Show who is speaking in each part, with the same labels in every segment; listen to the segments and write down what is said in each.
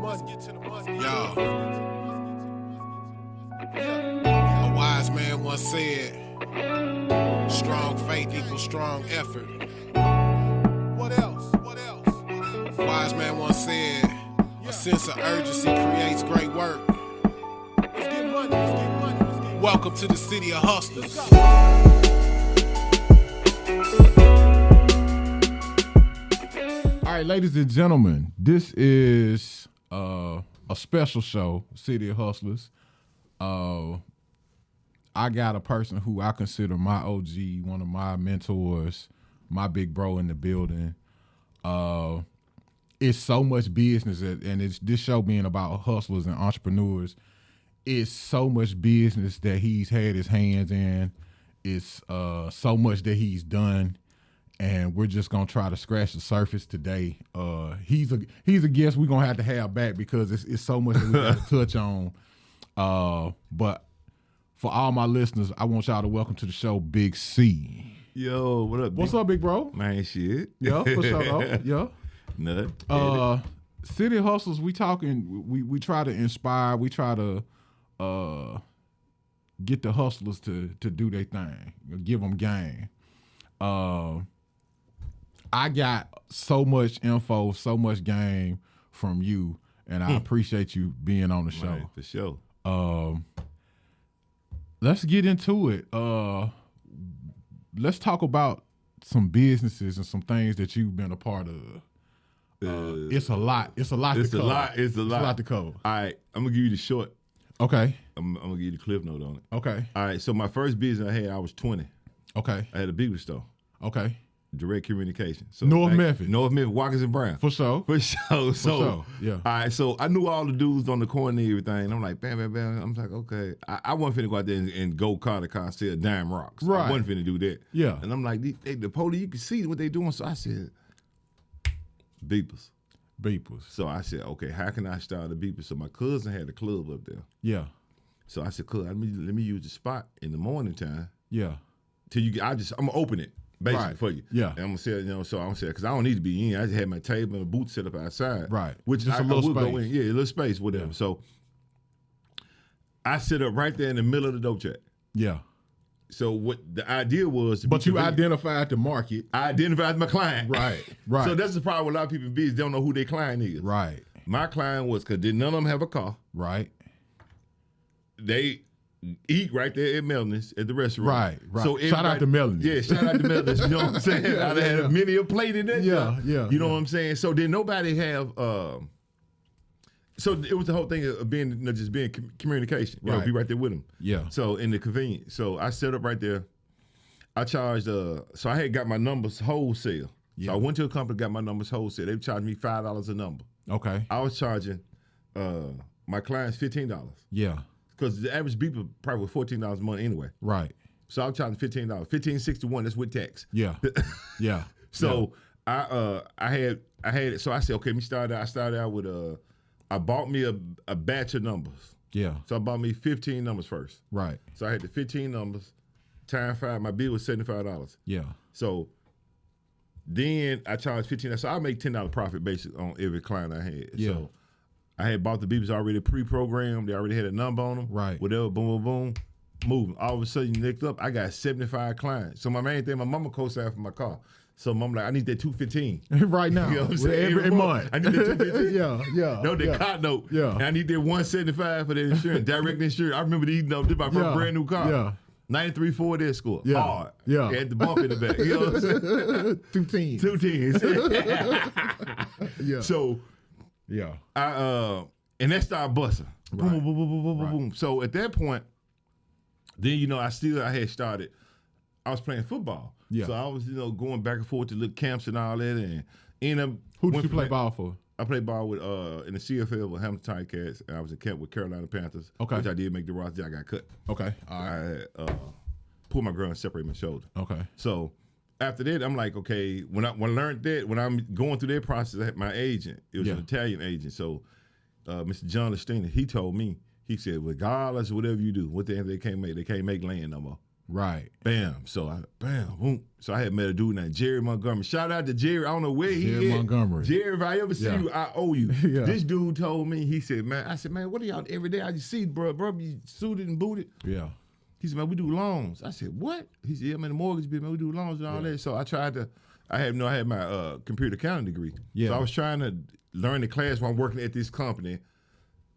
Speaker 1: Yo. A wise man once said, strong faith equals strong effort. What else? A wise man once said, a sense of urgency creates great work. Let's get money. Welcome to the city of hustlers.
Speaker 2: All right, ladies and gentlemen, this is a special show, City of Hustlers. I got a person who I consider my OG, one of my mentors, my big bro in the building. It's so much business, and it's this show being about hustlers and entrepreneurs. It's so much business that he's had his hands in. It's so much that he's done. And we're just gonna try to scratch the surface today. He's a guest we're gonna have to have back because it's so much that we got to touch on. But for all my listeners, I want y'all to welcome to the show Big C.
Speaker 3: Yo, what up?
Speaker 2: What's up, big bro?
Speaker 3: Man, shit.
Speaker 2: Yeah, what's up? Yeah.
Speaker 3: Nothing.
Speaker 2: City Hustlers, we talking. We try to inspire. We try to get the hustlers to do their thing. Give them game. I got so much info, so much game from you, and I appreciate you being on the show.
Speaker 3: Right, for sure.
Speaker 2: Let's get into it. Let's talk about some businesses and some things that you've been a part of. It's a lot. It's a lot to cover.
Speaker 3: It's a lot
Speaker 2: to cover.
Speaker 3: All right, I'm going to give you the short.
Speaker 2: Okay.
Speaker 3: I'm going to give you the cliff note on it.
Speaker 2: Okay.
Speaker 3: All right, so my first business I had, I was 20.
Speaker 2: Okay.
Speaker 3: I had a beaver store.
Speaker 2: Okay.
Speaker 3: Direct communication. So
Speaker 2: North Memphis.
Speaker 3: North Memphis, Watkins and Brown.
Speaker 2: For sure.
Speaker 3: For sure. So,
Speaker 2: yeah.
Speaker 3: All right, so I knew all the dudes on the corner and everything. I'm like, bam, bam, bam. I'm like, okay. I wasn't finna go out there and go car to car, sell dime rocks.
Speaker 2: Right.
Speaker 3: I wasn't finna do that.
Speaker 2: Yeah.
Speaker 3: And I'm like, the police, you can see what they doing. So I said, beepers. So I said, okay, how can I start a beeper? So my cousin had a club up there.
Speaker 2: Yeah.
Speaker 3: So I said, cool, let me use the spot in the morning time.
Speaker 2: Yeah.
Speaker 3: Till you get, I'm gonna open it. Basically
Speaker 2: Right.
Speaker 3: for you.
Speaker 2: Yeah.
Speaker 3: And I'm gonna say, so I'm gonna say, because I don't need to be in. I just had my table and a booth set up outside.
Speaker 2: Right.
Speaker 3: Which
Speaker 2: Just
Speaker 3: I
Speaker 2: a little
Speaker 3: would go
Speaker 2: space.
Speaker 3: in. Yeah, a little space, whatever.
Speaker 2: Yeah.
Speaker 3: So I sit up right there in the middle of the dope chat.
Speaker 2: Yeah.
Speaker 3: So what the idea was to
Speaker 2: But
Speaker 3: be
Speaker 2: you
Speaker 3: convenient.
Speaker 2: identified the market.
Speaker 3: I identified my client.
Speaker 2: Right. Right.
Speaker 3: So that's the problem with a lot of people in business. They don't know who their client is.
Speaker 2: Right.
Speaker 3: My client was, because none of them have a car.
Speaker 2: Right.
Speaker 3: They eat right there at Melton's at the restaurant.
Speaker 2: Right.
Speaker 3: So
Speaker 2: Shout out to Melton's.
Speaker 3: Yeah, shout out to Melton's. You know what I'm saying?
Speaker 2: Yeah,
Speaker 3: I done had
Speaker 2: yeah.
Speaker 3: many a plate in that.
Speaker 2: Yeah, yeah,
Speaker 3: You know
Speaker 2: yeah.
Speaker 3: what I'm saying? So then nobody have. So it was the whole thing of being just being communication. You know,
Speaker 2: Right.
Speaker 3: be right there with them.
Speaker 2: Yeah.
Speaker 3: So in the convenience. So I set up right there. I charged. So I had got my numbers wholesale.
Speaker 2: Yeah.
Speaker 3: So I went to a company, got my numbers wholesale. They charged me $5 a number.
Speaker 2: Okay.
Speaker 3: I was charging my clients $15.
Speaker 2: Yeah.
Speaker 3: Because the average beeper probably was $14 a month anyway.
Speaker 2: Right.
Speaker 3: So I'm charging $15. $15.61, that's with tax.
Speaker 2: Yeah. Yeah.
Speaker 3: So I had it. So I said, okay, I started out with I bought me a batch of numbers.
Speaker 2: Yeah.
Speaker 3: So I bought me 15 numbers first.
Speaker 2: Right.
Speaker 3: So I had the 15 numbers, times 5, my bill was $75.
Speaker 2: Yeah.
Speaker 3: So then I charged $15. So I make $10 profit basically on every client I had.
Speaker 2: Yeah.
Speaker 3: So I had bought the beepers already pre-programmed. They already had a number on them.
Speaker 2: Right.
Speaker 3: Whatever, boom, boom, boom, moving. All of a sudden, next up, I got 75 clients. So my main thing, my mama co-signed for my car. So mom like, I need that 215.
Speaker 2: Right now.
Speaker 3: You know what I'm saying?
Speaker 2: Every month.
Speaker 3: I need that 215.
Speaker 2: Yeah.
Speaker 3: No, the
Speaker 2: yeah.
Speaker 3: car note.
Speaker 2: Yeah.
Speaker 3: And I need that 175 for the insurance, direct insurance. I remember these, this my first brand new car.
Speaker 2: Yeah.
Speaker 3: 93 Ford Escort.
Speaker 2: Yeah.
Speaker 3: Hard.
Speaker 2: Yeah.
Speaker 3: Had the bump in the back. You know what I'm saying?
Speaker 2: 2 teams.
Speaker 3: 2 tens.
Speaker 2: Yeah.
Speaker 3: So
Speaker 2: Yeah.
Speaker 3: and that started busting.
Speaker 2: Right.
Speaker 3: Boom, boom, boom, boom, boom, boom,
Speaker 2: Right.
Speaker 3: boom. So at that point, then I had started. I was playing football.
Speaker 2: Yeah.
Speaker 3: So I was going back and forth to little camps and all that, and end up.
Speaker 2: Who did
Speaker 3: went
Speaker 2: you
Speaker 3: from
Speaker 2: play
Speaker 3: that-
Speaker 2: ball for?
Speaker 3: I played ball with in the CFL with Hamilton Ticats, and I was in camp with Carolina Panthers.
Speaker 2: Okay.
Speaker 3: Which I did make the roster. I got cut.
Speaker 2: Okay. All right.
Speaker 3: I pulled my girl and separated my shoulder.
Speaker 2: Okay.
Speaker 3: So after that, I'm like, okay, when I learned that, when I'm going through that process, I had my agent, it was
Speaker 2: Yeah.
Speaker 3: an Italian agent. So Mr. John Lestina, he told me, he said, regardless of whatever you do, what they can't make land no more.
Speaker 2: Right.
Speaker 3: Bam. So boom. So I had met a dude named Jerry Montgomery. Shout out to Jerry. I don't know where
Speaker 2: Jerry
Speaker 3: he is.
Speaker 2: Montgomery.
Speaker 3: Jerry, if I ever see you, I owe you.
Speaker 2: Yeah.
Speaker 3: This dude told me, he said, man, I said, man, what are y'all every day I just see, bro, you suited and booted.
Speaker 2: Yeah.
Speaker 3: He said, man, we do loans. I said, what? He said, yeah, man, the mortgage business, man, we do loans and all that. So I had my computer accounting degree.
Speaker 2: Yeah.
Speaker 3: So I was trying to learn the class while I'm working at this company.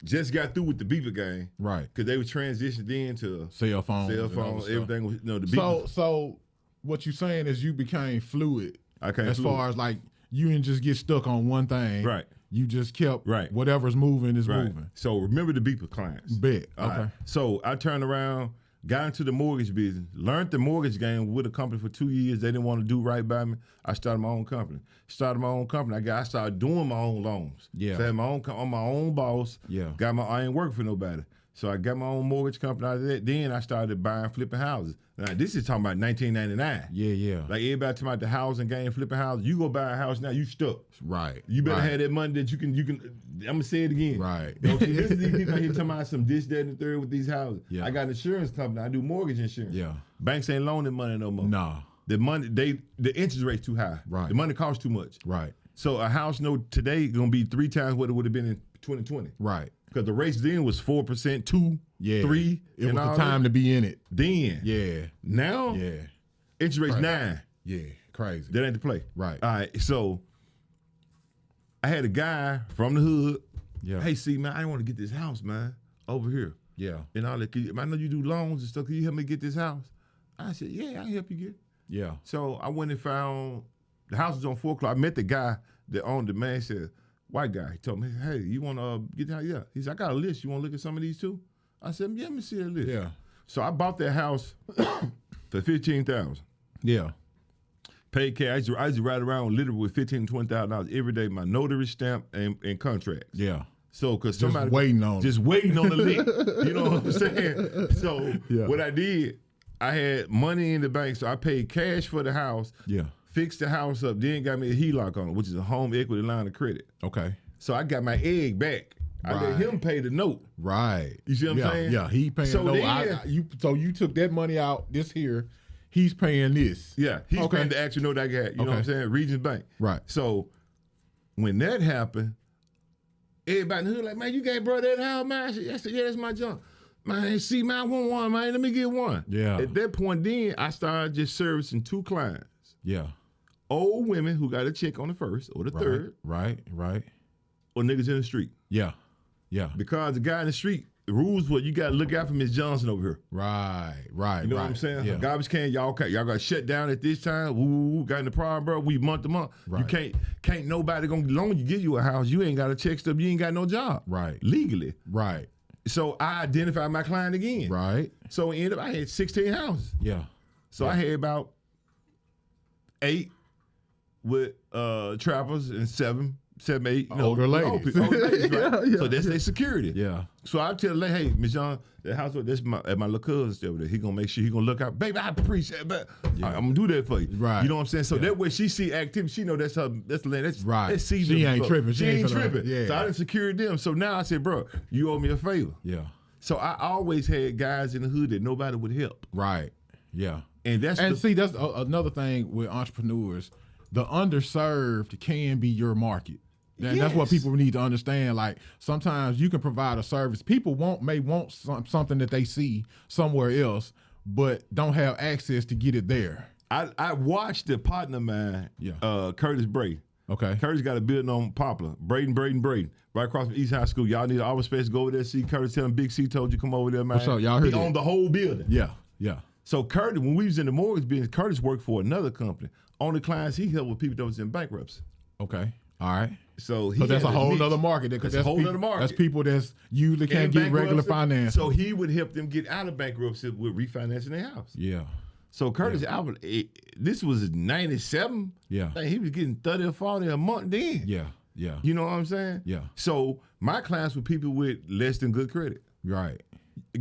Speaker 3: Just got through with the beeper game.
Speaker 2: Right.
Speaker 3: Because they were transitioned into
Speaker 2: cell phones,
Speaker 3: everything was, the beeper.
Speaker 2: So what you saying is you became fluid.
Speaker 3: As
Speaker 2: far as like you didn't just get stuck on one thing.
Speaker 3: Right.
Speaker 2: You just kept whatever's moving is
Speaker 3: right.
Speaker 2: moving.
Speaker 3: So remember the beeper clients.
Speaker 2: Bet.
Speaker 3: All
Speaker 2: okay.
Speaker 3: Right. So I turned around, got into the mortgage business, learned the mortgage game with a company for 2 years. They didn't want to do right by me. I started my own company. I started doing my own loans.
Speaker 2: Yeah.
Speaker 3: So I had I'm my own boss.
Speaker 2: Yeah.
Speaker 3: I ain't working for nobody. So I got my own mortgage company out of that. Then I started buying, flipping houses. Now this is talking about 1999.
Speaker 2: Yeah.
Speaker 3: Like everybody talking about the housing game, flipping houses. You go buy a house now, you stuck.
Speaker 2: Right.
Speaker 3: You better have that money that you can. I'm gonna say it again.
Speaker 2: Right.
Speaker 3: Okay, this is these people out here talking about some this, that, and the third with these houses.
Speaker 2: Yeah.
Speaker 3: I got an insurance company. I do mortgage insurance.
Speaker 2: Yeah.
Speaker 3: Banks ain't loaning money no more.
Speaker 2: Nah.
Speaker 3: The money the interest rate's too high.
Speaker 2: Right.
Speaker 3: The money costs too much.
Speaker 2: Right.
Speaker 3: So a house note today gonna be 3 times what it would have been in 2020.
Speaker 2: Right.
Speaker 3: Because the rates then was 4%, 2, 3.
Speaker 2: It was the time to be in it.
Speaker 3: Then.
Speaker 2: Yeah.
Speaker 3: Now.
Speaker 2: Yeah.
Speaker 3: Interest rate's 9.
Speaker 2: Yeah. Crazy.
Speaker 3: That ain't the play.
Speaker 2: Right.
Speaker 3: All right. So I had a guy from the hood.
Speaker 2: Yeah.
Speaker 3: Hey, see, man, I want to get this house, man, over here.
Speaker 2: Yeah.
Speaker 3: And all that. I know you do loans and stuff. Can you help me get this house? I said, yeah, I can help you get it.
Speaker 2: Yeah.
Speaker 3: So I went and found the house was on 4 o'clock. I met the guy that owned the man. He said, white guy. He told me, hey, you want to get the house? Yeah. He said, I got a list. You want to look at some of these too? I said, yeah, let me see that list.
Speaker 2: Yeah.
Speaker 3: So I bought that house for $15,000.
Speaker 2: Yeah.
Speaker 3: Paid cash. I used to ride around literally with $15,000 to $20,000 every day. My notary stamp and contracts.
Speaker 2: Yeah.
Speaker 3: So, because somebody
Speaker 2: waiting on
Speaker 3: the lick. You know what I'm saying? So, what I did, I had money in the bank, so I paid cash for the house.
Speaker 2: Yeah.
Speaker 3: Fixed the house up, then got me a HELOC on it, which is a home equity line of credit.
Speaker 2: Okay.
Speaker 3: So I got my egg back. I let him pay the note.
Speaker 2: Right.
Speaker 3: You see what I'm saying?
Speaker 2: Yeah, he paying
Speaker 3: so
Speaker 2: the
Speaker 3: note.
Speaker 2: So you took that money out this here. He's paying this.
Speaker 3: Yeah, he's paying the actual note I got. You know what I'm saying? Regions Bank.
Speaker 2: Right.
Speaker 3: So when that happened, everybody in the hood like, man, you gave bro that house, man. I said, yeah, that's my junk. Man, see, man, I want one, man. Let me get one.
Speaker 2: Yeah.
Speaker 3: At that point then, I started just servicing 2 clients.
Speaker 2: Yeah.
Speaker 3: Old women who got a check on the first or the third.
Speaker 2: Right.
Speaker 3: Or niggas in the street.
Speaker 2: Yeah.
Speaker 3: Because the guy in the street, the rules were you got to look out for Miss Johnson over here.
Speaker 2: Right.
Speaker 3: You know what I'm saying?
Speaker 2: Yeah.
Speaker 3: Garbage can, y'all got shut down at this time. Woo, got in the problem, bro. We month to month.
Speaker 2: Right.
Speaker 3: You can't nobody gonna loan you, give you a house. You ain't got a check stub. You ain't got no job.
Speaker 2: Right.
Speaker 3: Legally.
Speaker 2: Right.
Speaker 3: So I identified my client again.
Speaker 2: Right.
Speaker 3: So in the end, I had 16 houses.
Speaker 2: Yeah.
Speaker 3: So I had about 8 with trappers and 7, 8
Speaker 2: older ladies.
Speaker 3: Older ladies, right?
Speaker 2: Yeah.
Speaker 3: So that's their security.
Speaker 2: Yeah.
Speaker 3: So I tell her, hey, Miss John, that house that's my little cousin still there. He gonna make sure he gonna look out. Baby, I appreciate it, but I'm gonna do that for you.
Speaker 2: Right.
Speaker 3: You know what I'm saying? So that way she see activity, she know that's her, that's the land. That's
Speaker 2: right.
Speaker 3: That's she
Speaker 2: ain't tripping.
Speaker 3: She ain't tripping.
Speaker 2: Yeah.
Speaker 3: So I done secured them. So now I said, bro, you owe me a favor.
Speaker 2: Yeah.
Speaker 3: So I always had guys in the hood that nobody would help.
Speaker 2: Right. Yeah.
Speaker 3: And that's
Speaker 2: that's another thing with entrepreneurs. The underserved can be your market. And that's what people need to understand. Like sometimes you can provide a service. People may want something that they see somewhere else, but don't have access to get it there.
Speaker 3: I watched the partner of mine, Curtis Bray.
Speaker 2: Okay.
Speaker 3: Curtis got a building on Poplar. Braden. Right across from East High School. Y'all need an office space. Go over there, see Curtis. Tell him Big C told you come over there, man.
Speaker 2: What's up? Y'all heard
Speaker 3: he owned the whole building.
Speaker 2: Yeah.
Speaker 3: So Curtis, when we was in the mortgage business, Curtis worked for another company. Only clients he helped with people that was in bankruptcy.
Speaker 2: Okay. All right.
Speaker 3: So
Speaker 2: that's a whole nother market.
Speaker 3: That's a whole nother market.
Speaker 2: That's people that's usually can't get regular finance.
Speaker 3: So he would help them get out of bankruptcy with refinancing their house.
Speaker 2: Yeah.
Speaker 3: So Curtis, this was 97.
Speaker 2: Yeah.
Speaker 3: Like he was getting 30 or 40 a month then.
Speaker 2: Yeah.
Speaker 3: You know what I'm saying?
Speaker 2: Yeah.
Speaker 3: So my clients were people with less than good credit.
Speaker 2: Right.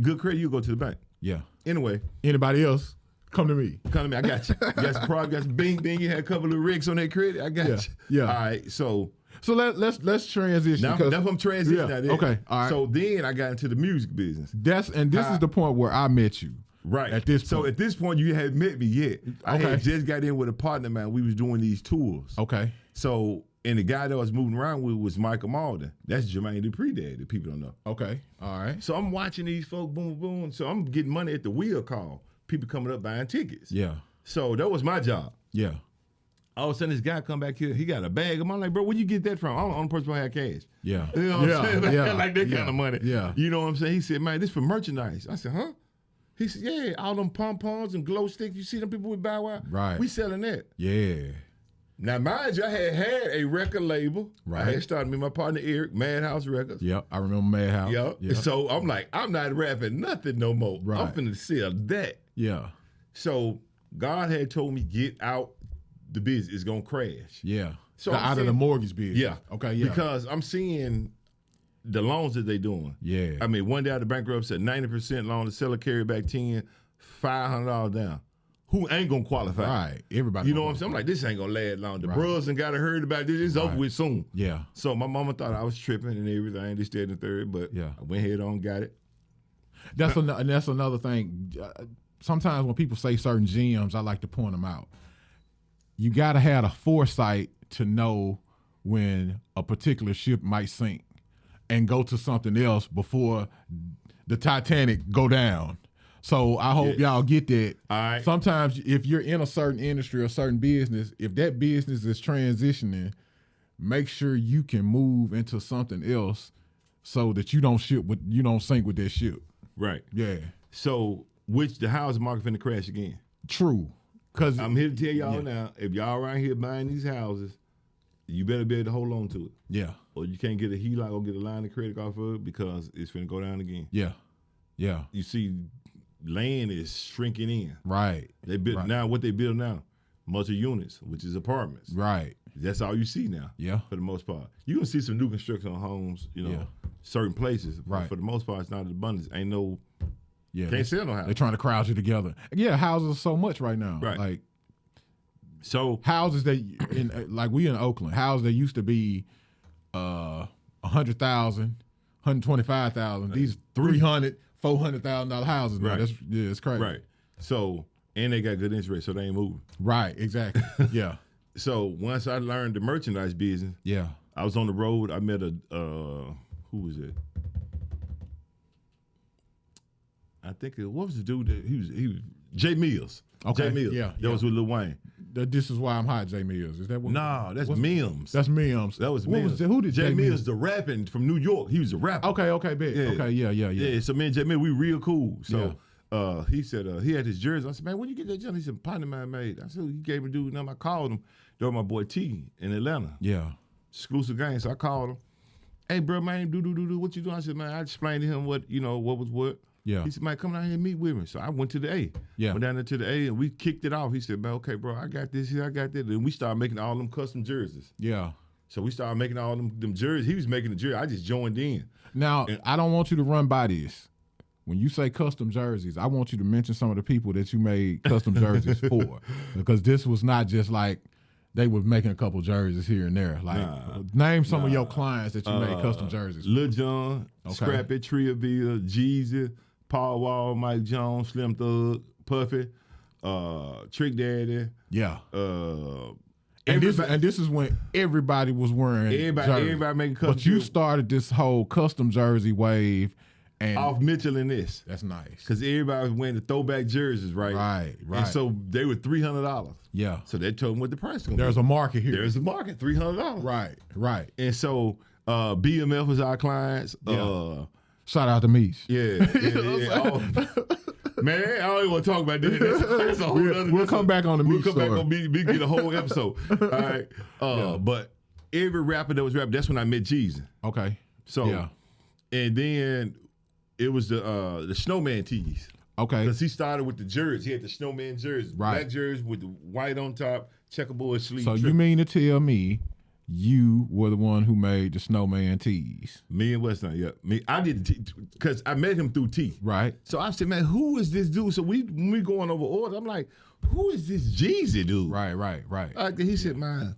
Speaker 3: Good credit, you go to the bank.
Speaker 2: Yeah.
Speaker 3: Anyway.
Speaker 2: Anybody else? Come to me.
Speaker 3: I got you. You got some product, got some bing. You had a couple of rigs on that credit. I got you.
Speaker 2: Yeah.
Speaker 3: All right. So
Speaker 2: let's transition.
Speaker 3: Now, that's what I'm transitioning.
Speaker 2: Yeah. Okay. All right.
Speaker 3: So then I got into the music business.
Speaker 2: This is the point where I met you.
Speaker 3: Right.
Speaker 2: At this point.
Speaker 3: So at this point, you hadn't met me yet. I
Speaker 2: Okay.
Speaker 3: had just got in with a partner, man. We was doing these tours.
Speaker 2: Okay.
Speaker 3: So, and the guy that I was moving around with was Michael Malden. That's Jermaine Dupri dad that people don't know.
Speaker 2: Okay. All right.
Speaker 3: So I'm watching these folks, boom, boom. So I'm getting money at the wheel call. People coming up buying tickets.
Speaker 2: Yeah.
Speaker 3: So that was my job.
Speaker 2: Yeah.
Speaker 3: All of a sudden, this guy come back here. He got a bag of money. I'm like, bro, where you get that from? I'm the only person who had cash.
Speaker 2: Yeah.
Speaker 3: You know what I'm saying?
Speaker 2: Yeah.
Speaker 3: Like that kind of money.
Speaker 2: Yeah.
Speaker 3: You know what I'm saying? He said, man, this for merchandise. I said, huh? He said, yeah, all them pom-poms and glow sticks. You see them people with Bow Wow?
Speaker 2: Right.
Speaker 3: We selling that.
Speaker 2: Yeah.
Speaker 3: Now, mind you, I had a record label.
Speaker 2: Right.
Speaker 3: I had started with my partner Eric, Madhouse Records.
Speaker 2: Yep. I remember Madhouse.
Speaker 3: Yep.
Speaker 2: Yeah.
Speaker 3: So I'm like, I'm not rapping nothing no more.
Speaker 2: Right.
Speaker 3: I'm finna sell that.
Speaker 2: Yeah.
Speaker 3: So God had told me, get out the business. It's going to crash.
Speaker 2: Yeah.
Speaker 3: So
Speaker 2: So
Speaker 3: I'm
Speaker 2: out of the
Speaker 3: saying-
Speaker 2: mortgage business.
Speaker 3: Yeah.
Speaker 2: Okay. Yeah.
Speaker 3: Because I'm seeing the loans that they doing.
Speaker 2: Yeah.
Speaker 3: I mean, one day out the bankruptcy, 90% loan, the seller carry back 10, $500 down. Who ain't gonna qualify?
Speaker 2: Right. Everybody.
Speaker 3: You know what I'm saying? I'm like, this ain't gonna last long. The
Speaker 2: Right.
Speaker 3: bros and got heard about this. It's over
Speaker 2: Right.
Speaker 3: with soon.
Speaker 2: Yeah.
Speaker 3: So my mama thought I was tripping and everything, this, that, and the third, but
Speaker 2: Yeah.
Speaker 3: I went head on, got it.
Speaker 2: That's and that's another thing. Sometimes when people say certain gems, I like to point them out. You got to have a foresight to know when a particular ship might sink and go to something else before the Titanic go down. So I hope y'all get that.
Speaker 3: All right.
Speaker 2: Sometimes if you're in a certain industry or certain business, if that business is transitioning, make sure you can move into something else so that you don't sink with that ship.
Speaker 3: Right.
Speaker 2: Yeah.
Speaker 3: So, the housing market finna crash again.
Speaker 2: True. Cause
Speaker 3: I'm here to tell y'all now, if y'all around here buying these houses, you better be able to hold on to it.
Speaker 2: yeah.
Speaker 3: Or you can't get a HELOC or get a line of credit off of it because it's finna go down again.
Speaker 2: Yeah. Yeah.
Speaker 3: You see, land is shrinking in.
Speaker 2: Right.
Speaker 3: They build
Speaker 2: Right.
Speaker 3: now. What they build now, multi-units, which is apartments.
Speaker 2: Right.
Speaker 3: That's all you see now.
Speaker 2: Yeah.
Speaker 3: For the most part, you can see some new construction on homes. You know,
Speaker 2: Yeah.
Speaker 3: certain places. But
Speaker 2: Right.
Speaker 3: for the most part, it's not abundance. Ain't no.
Speaker 2: Yeah.
Speaker 3: Can't sell no house.
Speaker 2: They're trying to crowd you together. Yeah, houses are so much right now.
Speaker 3: Right.
Speaker 2: Like
Speaker 3: So
Speaker 2: houses that like we in Oakland, houses that used to be 100,000, 125,000. These 300, $400,000 houses now.
Speaker 3: Right.
Speaker 2: It's crazy.
Speaker 3: right. So and they got good interest rate, so they ain't moving.
Speaker 2: Right, exactly. Yeah.
Speaker 3: So once I learned the merchandise business,
Speaker 2: Yeah.
Speaker 3: I was on the road. I met a who was it? I think what was the dude that he was Jay Mills.
Speaker 2: Okay,
Speaker 3: Jay Mills.
Speaker 2: yeah,
Speaker 3: That was with Lil Wayne.
Speaker 2: This is why I'm hot, Jay Mills. Is that what?
Speaker 3: No, that's
Speaker 2: what's-
Speaker 3: Mims.
Speaker 2: That's Mims.
Speaker 3: That was
Speaker 2: what
Speaker 3: Mims.
Speaker 2: Was that? Who did
Speaker 3: Jay
Speaker 2: Jay
Speaker 3: Mills, the rapping from New York. He was a rapper.
Speaker 2: Okay, bet.
Speaker 3: Yeah.
Speaker 2: Okay, yeah.
Speaker 3: Yeah, so me and Jay Mills, we real cool. So
Speaker 2: Yeah.
Speaker 3: he said he had his jersey. I said, man, when you get that jersey? He said, partner man made. I said, he gave me a dude number. I called him. They were my boy T in Atlanta.
Speaker 2: Yeah.
Speaker 3: Exclusive game. So I called him. Hey, bro, man, do. What you doing? I said, man, I explained to him what was what.
Speaker 2: Yeah.
Speaker 3: He said, man, come down here and meet with me. So I went to the A.
Speaker 2: Yeah.
Speaker 3: Went down there to the A and we kicked it off. He said, man, okay, bro, I got this here, I got that. And we started making all them custom jerseys.
Speaker 2: Yeah.
Speaker 3: So we started making all them jerseys. He was making the jersey. I just joined in.
Speaker 2: Now, I don't want you to run by this. When you say custom jerseys, I want you to mention some of the people that you made custom jerseys for. Because this was not just like they were making a couple jerseys here and there. Like, name some of your clients that you made custom jerseys for.
Speaker 3: Lil Jon,
Speaker 2: Okay.
Speaker 3: Scrappy, Triaville, Jeezy, Paul Wall, Mike Jones, Slim Thug, Puffy, Trick Daddy.
Speaker 2: Yeah.
Speaker 3: And
Speaker 2: And this is when everybody was wearing jerseys.
Speaker 3: everybody making custom
Speaker 2: But you
Speaker 3: jerseys.
Speaker 2: started this whole custom jersey wave, and
Speaker 3: Off Mitchell and this.
Speaker 2: that's nice.
Speaker 3: Because everybody was wearing the throwback jerseys, right?
Speaker 2: Right.
Speaker 3: And so they were $300.
Speaker 2: Yeah.
Speaker 3: So they told them what the price was going
Speaker 2: There's
Speaker 3: to
Speaker 2: a market here.
Speaker 3: be. There's a market, $300.
Speaker 2: Right.
Speaker 3: And so BMF was our clients.
Speaker 2: Yeah. Shout out to Meech.
Speaker 3: Yeah. Man, I don't even want to talk about that. That's a whole other.
Speaker 2: We'll come back on the
Speaker 3: We'll
Speaker 2: Meech
Speaker 3: come back
Speaker 2: story.
Speaker 3: on me get a whole episode. All right. But every rapper that was rapping, that's when I met Jeezy.
Speaker 2: Okay.
Speaker 3: So,
Speaker 2: Yeah.
Speaker 3: and then it was the Snowman tees.
Speaker 2: Okay.
Speaker 3: Because he started with the jerseys. He had the Snowman jerseys.
Speaker 2: Right.
Speaker 3: Black jerseys with the white on top, checkerboard sleeve.
Speaker 2: So you mean to tell me you were the one who made the Snowman tees?
Speaker 3: Me and Westside, yeah. I did the because I met him through T.
Speaker 2: Right.
Speaker 3: So I said, man, who is this dude? So when we going over order, I'm like, who is this Jeezy dude?
Speaker 2: Right.
Speaker 3: He said, man,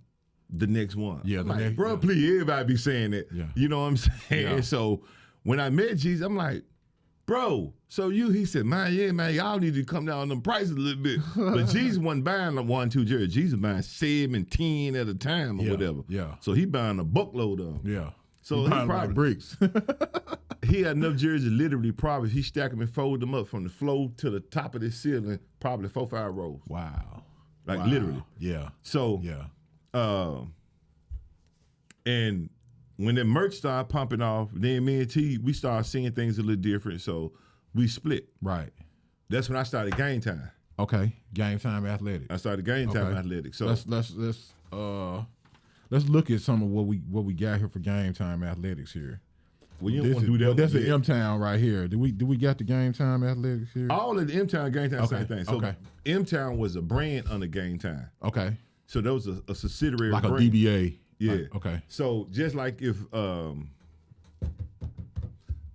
Speaker 3: the next one.
Speaker 2: Yeah,
Speaker 3: I'm
Speaker 2: the
Speaker 3: like,
Speaker 2: next-
Speaker 3: bro,
Speaker 2: yeah.
Speaker 3: please, everybody be saying that.
Speaker 2: Yeah.
Speaker 3: You know what I'm saying?
Speaker 2: Yeah.
Speaker 3: So when I met Jeezy, I'm like, bro, so he said, man, yeah, man, y'all need to come down on them prices a little bit. But Jesus wasn't buying like 1, 2 jerseys. Jesus buying 7, 10 at a time or whatever.
Speaker 2: Yeah.
Speaker 3: So he buying a buckload of them.
Speaker 2: Yeah.
Speaker 3: So he
Speaker 2: buying
Speaker 3: probably
Speaker 2: like bricks.
Speaker 3: he had enough jerseys literally probably if he stacked them and fold them up from the floor to the top of the ceiling, probably 4, 5 rows.
Speaker 2: Wow.
Speaker 3: Like
Speaker 2: Wow.
Speaker 3: literally.
Speaker 2: Yeah.
Speaker 3: So
Speaker 2: Yeah.
Speaker 3: And when the merch started pumping off, then me and T, we started seeing things a little different. So we split.
Speaker 2: Right.
Speaker 3: That's when I started Game Time.
Speaker 2: Okay. Game Time Athletics.
Speaker 3: I started Game Time
Speaker 2: Okay.
Speaker 3: Athletics. So
Speaker 2: let's look at some of what we got here for Game Time Athletics here.
Speaker 3: well, you don't want to do that.
Speaker 2: That's the
Speaker 3: yeah.
Speaker 2: M Town right here. Do we got the Game Time Athletics here?
Speaker 3: All of the M Town, Game Time,
Speaker 2: Okay,
Speaker 3: same thing. So
Speaker 2: okay.
Speaker 3: M Town was a brand under Game Time.
Speaker 2: Okay.
Speaker 3: So that was a subsidiary
Speaker 2: Like a
Speaker 3: brand.
Speaker 2: DBA.
Speaker 3: Yeah.
Speaker 2: Like, okay.
Speaker 3: So just like if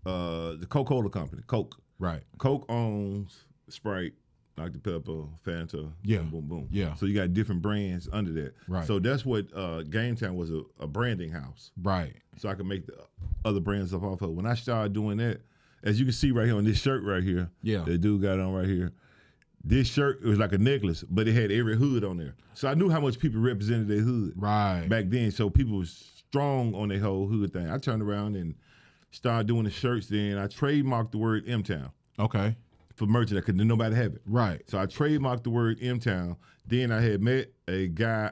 Speaker 3: the Coca-Cola company, Coke
Speaker 2: Right.
Speaker 3: owns Sprite, Dr. Pepper, Fanta,
Speaker 2: Yeah.
Speaker 3: boom, boom, boom.
Speaker 2: Yeah.
Speaker 3: So you got different brands under that.
Speaker 2: Right.
Speaker 3: So that's what Game Time was, a branding house.
Speaker 2: Right.
Speaker 3: So I could make the other brands up off of it. When I started doing that, as you can see right here on this shirt right here,
Speaker 2: Yeah.
Speaker 3: that dude got on right here. This shirt, it was like a necklace, but it had every hood on there. So I knew how much people represented their hood
Speaker 2: Right.
Speaker 3: back then. So people was strong on their whole hood thing. I turned around and started doing the shirts then. I trademarked the word M-Town
Speaker 2: Okay.
Speaker 3: for merchandise because nobody have it.
Speaker 2: Right.
Speaker 3: So I trademarked the word M-Town. Then I had met a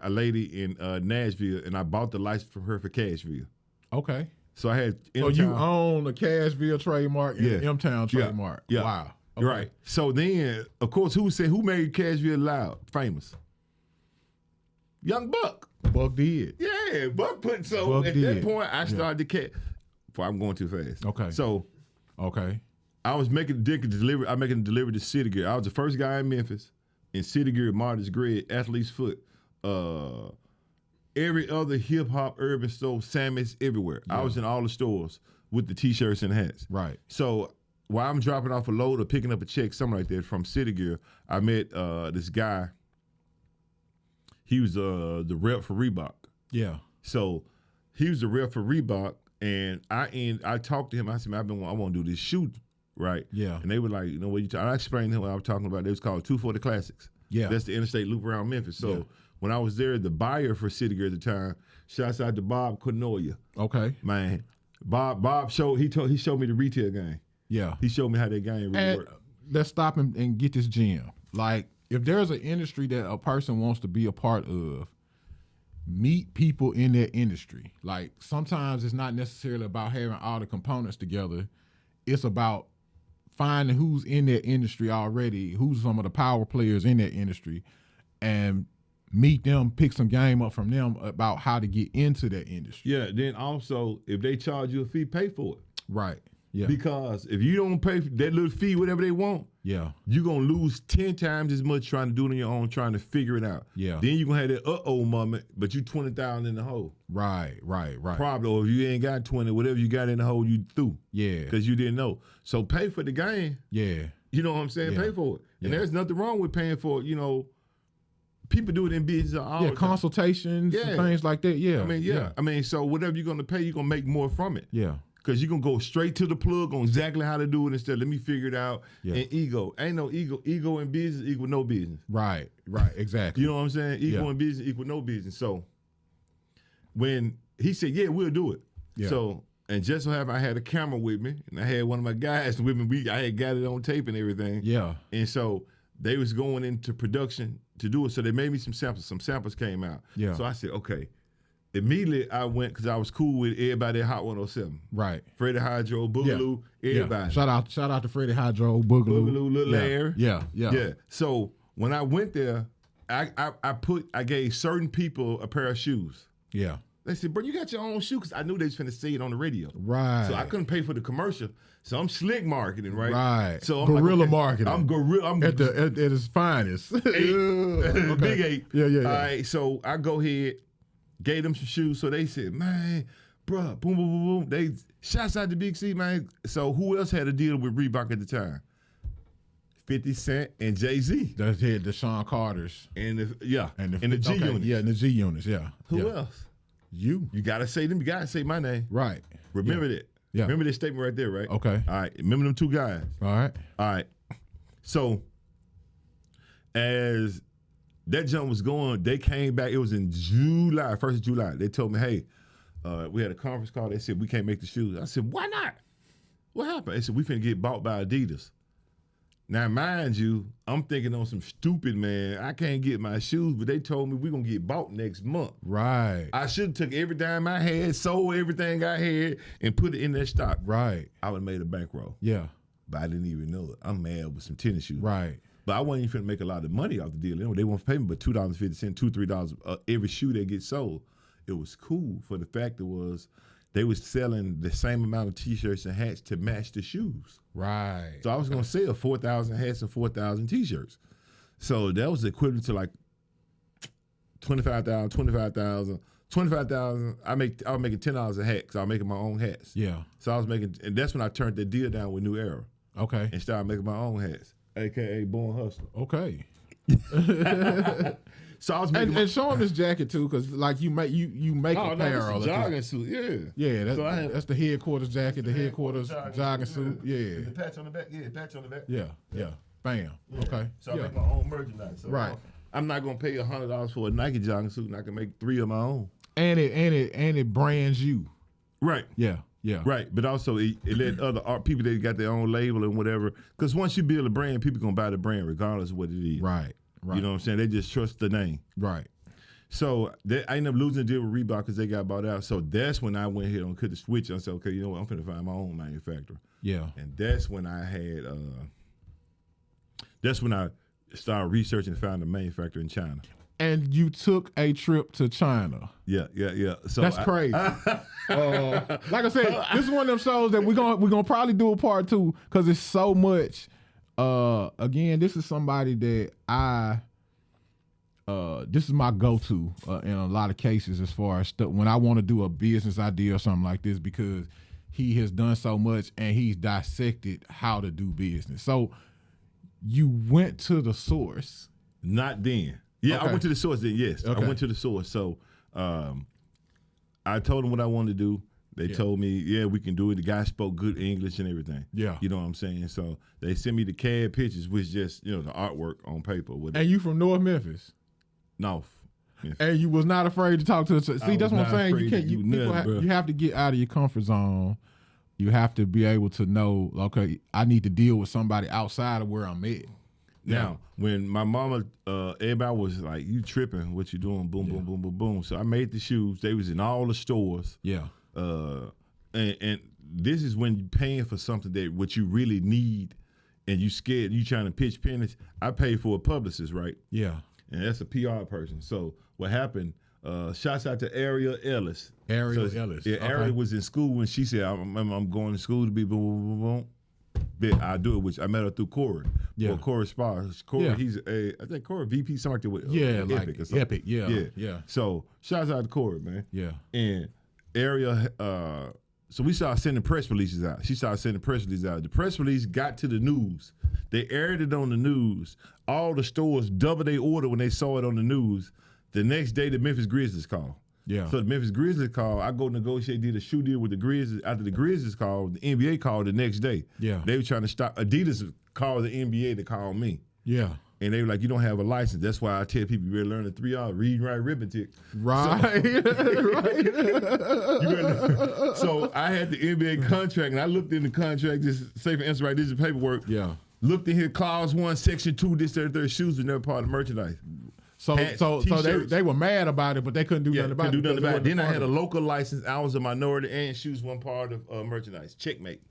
Speaker 3: lady in Nashville, and I bought the license from her for Cashville.
Speaker 2: Okay.
Speaker 3: So I had
Speaker 2: So
Speaker 3: M-Town.
Speaker 2: you own the Cashville trademark and the
Speaker 3: Yeah.
Speaker 2: M Town
Speaker 3: Yeah.
Speaker 2: trademark.
Speaker 3: Yeah.
Speaker 2: Wow. Okay.
Speaker 3: Right. So then, of course, who made Cashville loud, famous? Young Buck.
Speaker 2: Buck did.
Speaker 3: Yeah, Buck put so
Speaker 2: Buck
Speaker 3: at
Speaker 2: did.
Speaker 3: that point I started to catch. I'm going too fast.
Speaker 2: Okay.
Speaker 3: So
Speaker 2: Okay.
Speaker 3: I was making delivery. I'm making a delivery to City Gear. I was the first guy in Memphis in City Gear, Marty's Grid, Athlete's Foot, every other hip hop urban store, Sammy's, everywhere. I was in all the stores with the t-shirts and hats.
Speaker 2: Right.
Speaker 3: So while I'm dropping off a load or picking up a check, something like that from City Gear, I met this guy. He was the rep for Reebok.
Speaker 2: Yeah.
Speaker 3: So he was the rep for Reebok, and I talked to him. I said, man, I want to do this shoot, right?
Speaker 2: Yeah.
Speaker 3: And they were like, you know what you I explained to him what I was talking about. It was called 240 Classics.
Speaker 2: Yeah.
Speaker 3: That's the interstate loop around Memphis. So
Speaker 2: Yeah.
Speaker 3: when I was there, the buyer for City Gear at the time, shouts out to Bob Konoya.
Speaker 2: Okay.
Speaker 3: Man, Bob showed me the retail game.
Speaker 2: Yeah.
Speaker 3: He showed me how that game really
Speaker 2: And
Speaker 3: worked.
Speaker 2: let's stop and get this gem. Like, if there's an industry that a person wants to be a part of, meet people in that industry. Like, sometimes it's not necessarily about having all the components together. It's about finding who's in that industry already, who's some of the power players in that industry, and meet them, pick some game up from them about how to get into that industry.
Speaker 3: Yeah, then also, if they charge you a fee, pay for it.
Speaker 2: Right. Yeah.
Speaker 3: Because if you don't pay for that little fee, whatever they want,
Speaker 2: Yeah.
Speaker 3: you're going to lose 10 times as much trying to do it on your own, trying to figure it out.
Speaker 2: Yeah.
Speaker 3: Then you're going to have that uh-oh moment, but you 20,000 in the hole.
Speaker 2: Right.
Speaker 3: Probably, or if you ain't got 20, whatever you got in the hole, you threw.
Speaker 2: Yeah.
Speaker 3: Because you didn't know. So pay for the game.
Speaker 2: Yeah.
Speaker 3: You know what I'm saying?
Speaker 2: Yeah.
Speaker 3: Pay for it. And
Speaker 2: Yeah.
Speaker 3: there's nothing wrong with paying for it. People do it in business all the time.
Speaker 2: Consultations
Speaker 3: Yeah.
Speaker 2: and things like that. Yeah.
Speaker 3: I mean, yeah. I mean, so whatever you're going to pay, you're going to make more from it.
Speaker 2: Yeah.
Speaker 3: Because you're going to go straight to the plug on exactly how to do it instead. Let me figure it out.
Speaker 2: Yeah.
Speaker 3: And ego. Ain't no ego. Ego in business equal no business.
Speaker 2: Right. Exactly.
Speaker 3: You know what I'm saying? Ego
Speaker 2: Yeah.
Speaker 3: in business equal no business. So when he said, yeah, we'll do it.
Speaker 2: Yeah.
Speaker 3: So, and just so happened I had a camera with me, and I had one of my guys with me. I had got it on tape and everything.
Speaker 2: Yeah.
Speaker 3: And so they was going into production to do it. So they made me some samples. Some samples came out.
Speaker 2: Yeah.
Speaker 3: So I said, okay. Immediately I went, because I was cool with everybody at Hot 107.
Speaker 2: Right.
Speaker 3: Freddie Hydro, Boogaloo, everybody.
Speaker 2: Yeah. Shout out to Freddie Hydro, Boogaloo.
Speaker 3: Boogaloo, Lil Larry.
Speaker 2: Yeah.
Speaker 3: Yeah. So when I went there, I gave certain people a pair of shoes.
Speaker 2: Yeah.
Speaker 3: They said, bro, you got your own shoe, because I knew they was finna say it on the radio.
Speaker 2: Right.
Speaker 3: So I couldn't pay for the commercial. So I'm slick marketing, right?
Speaker 2: Right.
Speaker 3: So I'm
Speaker 2: Guerrilla
Speaker 3: like, okay,
Speaker 2: marketing.
Speaker 3: I'm gorilla. I'm
Speaker 2: at its finest.
Speaker 3: Okay. Big 8.
Speaker 2: Yeah.
Speaker 3: All right, so I go ahead, gave them some shoes. So they said, man, bruh, boom, boom, boom, boom. They shouts out to Big C, man. So who else had a deal with Reebok at the time? 50 Cent and Jay-Z.
Speaker 2: That's it. The Sean Carters
Speaker 3: And the G
Speaker 2: okay,
Speaker 3: units.
Speaker 2: Yeah, and the G units. Yeah.
Speaker 3: Who
Speaker 2: yeah.
Speaker 3: else?
Speaker 2: You.
Speaker 3: You gotta say them. You gotta say my name.
Speaker 2: Right.
Speaker 3: Remember that.
Speaker 2: Yeah.
Speaker 3: Remember this statement right there, right?
Speaker 2: Okay.
Speaker 3: All right. Remember them two guys.
Speaker 2: All right.
Speaker 3: All right. So as that jump was going, they came back. It was in July, 1st of July. They told me, hey, we had a conference call. They said, we can't make the shoes. I said, why not? What happened? They said, we finna get bought by Adidas. Now, mind you, I'm thinking on some stupid, man, I can't get my shoes, but they told me we're going to get bought next month.
Speaker 2: Right.
Speaker 3: I should have took every dime I had, sold everything I had, and put it in that stock.
Speaker 2: Right.
Speaker 3: I would have made a bankroll.
Speaker 2: Yeah.
Speaker 3: But I didn't even know it. I'm mad with some tennis shoes.
Speaker 2: Right.
Speaker 3: But I wasn't even finna make a lot of money off the deal. They won't pay me but $2.50, $2, $3 every shoe that gets sold. It was cool for the fact that was they was selling the same amount of T-shirts and hats to match the shoes.
Speaker 2: Right.
Speaker 3: So I was gonna sell 4,000 hats and 4,000 T-shirts. So that was equivalent to like 25,000. I was making $10 a hat because I was making my own hats.
Speaker 2: Yeah.
Speaker 3: So I was making, and that's when I turned that deal down with New Era
Speaker 2: Okay.
Speaker 3: and started making my own hats, aka Born Hustler.
Speaker 2: Okay.
Speaker 3: So I was making
Speaker 2: And show him this jacket too, because like you make apparel.
Speaker 3: this is a jogging suit,
Speaker 2: Yeah,
Speaker 3: So I have-
Speaker 2: that's the headquarters jacket, the headquarters jogging suit.
Speaker 3: The
Speaker 2: Yeah.
Speaker 3: patch on the back, patch on the back.
Speaker 2: Yeah. Bam. Okay.
Speaker 3: So I
Speaker 2: yeah.
Speaker 3: make my own merchandise. So
Speaker 2: Right.
Speaker 3: I'm not gonna pay $100 for a Nike jogging suit, and I can make 3 of my own.
Speaker 2: And it brands you.
Speaker 3: Right.
Speaker 2: Yeah. Yeah.
Speaker 3: Right, but also it let other art people that got their own label and whatever. Because once you build a brand, people gonna buy the brand regardless of what it is.
Speaker 2: Right.
Speaker 3: You know what I'm saying? They just trust the name.
Speaker 2: Right.
Speaker 3: So I ended up losing the deal with Reebok because they got bought out. So that's when I went here and cut the switch. I said, okay, you know what? I'm finna find my own manufacturer.
Speaker 2: Yeah.
Speaker 3: And that's when I had. That's when I started researching and found a manufacturer in China.
Speaker 2: And you took a trip to China.
Speaker 3: Yeah. So
Speaker 2: That's crazy. Like I said, this is one of them shows that we're gonna probably do a part 2 because it's so much. Again, this is somebody that this is my go-to in a lot of cases as far as stuff when I want to do a business idea or something like this because he has done so much and he's dissected how to do business. So you went to the source.
Speaker 3: Not then. Yeah,
Speaker 2: Okay.
Speaker 3: I went to the source then, yes.
Speaker 2: Okay.
Speaker 3: I went to the source. So I told them what I wanted to do. They told me, yeah, we can do it. The guy spoke good English and everything.
Speaker 2: Yeah.
Speaker 3: You know what I'm saying? So they sent me the CAD pictures, which just, the artwork on paper.
Speaker 2: And you from North Memphis.
Speaker 3: No.
Speaker 2: And you was not afraid to talk to us. See, that's what I'm saying. You can't. You have to get out of your comfort zone. You have to be able to know. Okay, I need to deal with somebody outside of where I'm at.
Speaker 3: Now, when my mama, everybody was like, you tripping, what you doing, boom, boom, boom, boom, boom. So I made the shoes. They was in all the stores.
Speaker 2: Yeah.
Speaker 3: And this is when you're paying for something that what you really need and you scared, you trying to pitch pennies. I paid for a publicist, right?
Speaker 2: Yeah.
Speaker 3: And that's a PR person. So what happened, shouts out to Ariel Ellis.
Speaker 2: Ellis.
Speaker 3: Yeah,
Speaker 2: Okay.
Speaker 3: Ariel was in school when she said, I'm going to school to be boom, boom, boom, boom. But I do it, which I met her through Corey.
Speaker 2: Yeah.
Speaker 3: Well, Corey Spars. Corey,
Speaker 2: Yeah.
Speaker 3: I think Corey VP something like that with
Speaker 2: Yeah,
Speaker 3: Epic
Speaker 2: like
Speaker 3: or something.
Speaker 2: Epic. Yeah.
Speaker 3: So shouts out to Corey, man.
Speaker 2: Yeah.
Speaker 3: And Ariel, so we started sending press releases out. She started sending press releases out. The press release got to the news. They aired it on the news. All the stores doubled their order when they saw it on the news. The next day, the Memphis Grizzlies called.
Speaker 2: Yeah.
Speaker 3: So the Memphis Grizzlies called. I go negotiate, did a shoe deal with the Grizzlies. After the Grizzlies called, the NBA called the next day.
Speaker 2: Yeah.
Speaker 3: They were trying to stop. Adidas called the NBA to call me.
Speaker 2: Yeah.
Speaker 3: And they were like, you don't have a license. That's why I tell people you better learn the 3 R's, read, write, arithmetic.
Speaker 2: Right.
Speaker 3: So I had the NBA contract, and I looked in the contract, just say for instance, right, this is paperwork.
Speaker 2: Yeah.
Speaker 3: Looked in here, clause 1, section 2, this, third, shoes were never part of merchandise.
Speaker 2: So
Speaker 3: Hats,
Speaker 2: so
Speaker 3: T-shirts.
Speaker 2: they were mad about it, but they couldn't do nothing about
Speaker 3: couldn't
Speaker 2: it.
Speaker 3: do nothing
Speaker 2: because
Speaker 3: about it. Then I
Speaker 2: wasn't
Speaker 3: had a
Speaker 2: part of
Speaker 3: local license. I was a minority, and shoes one part of merchandise. Checkmate.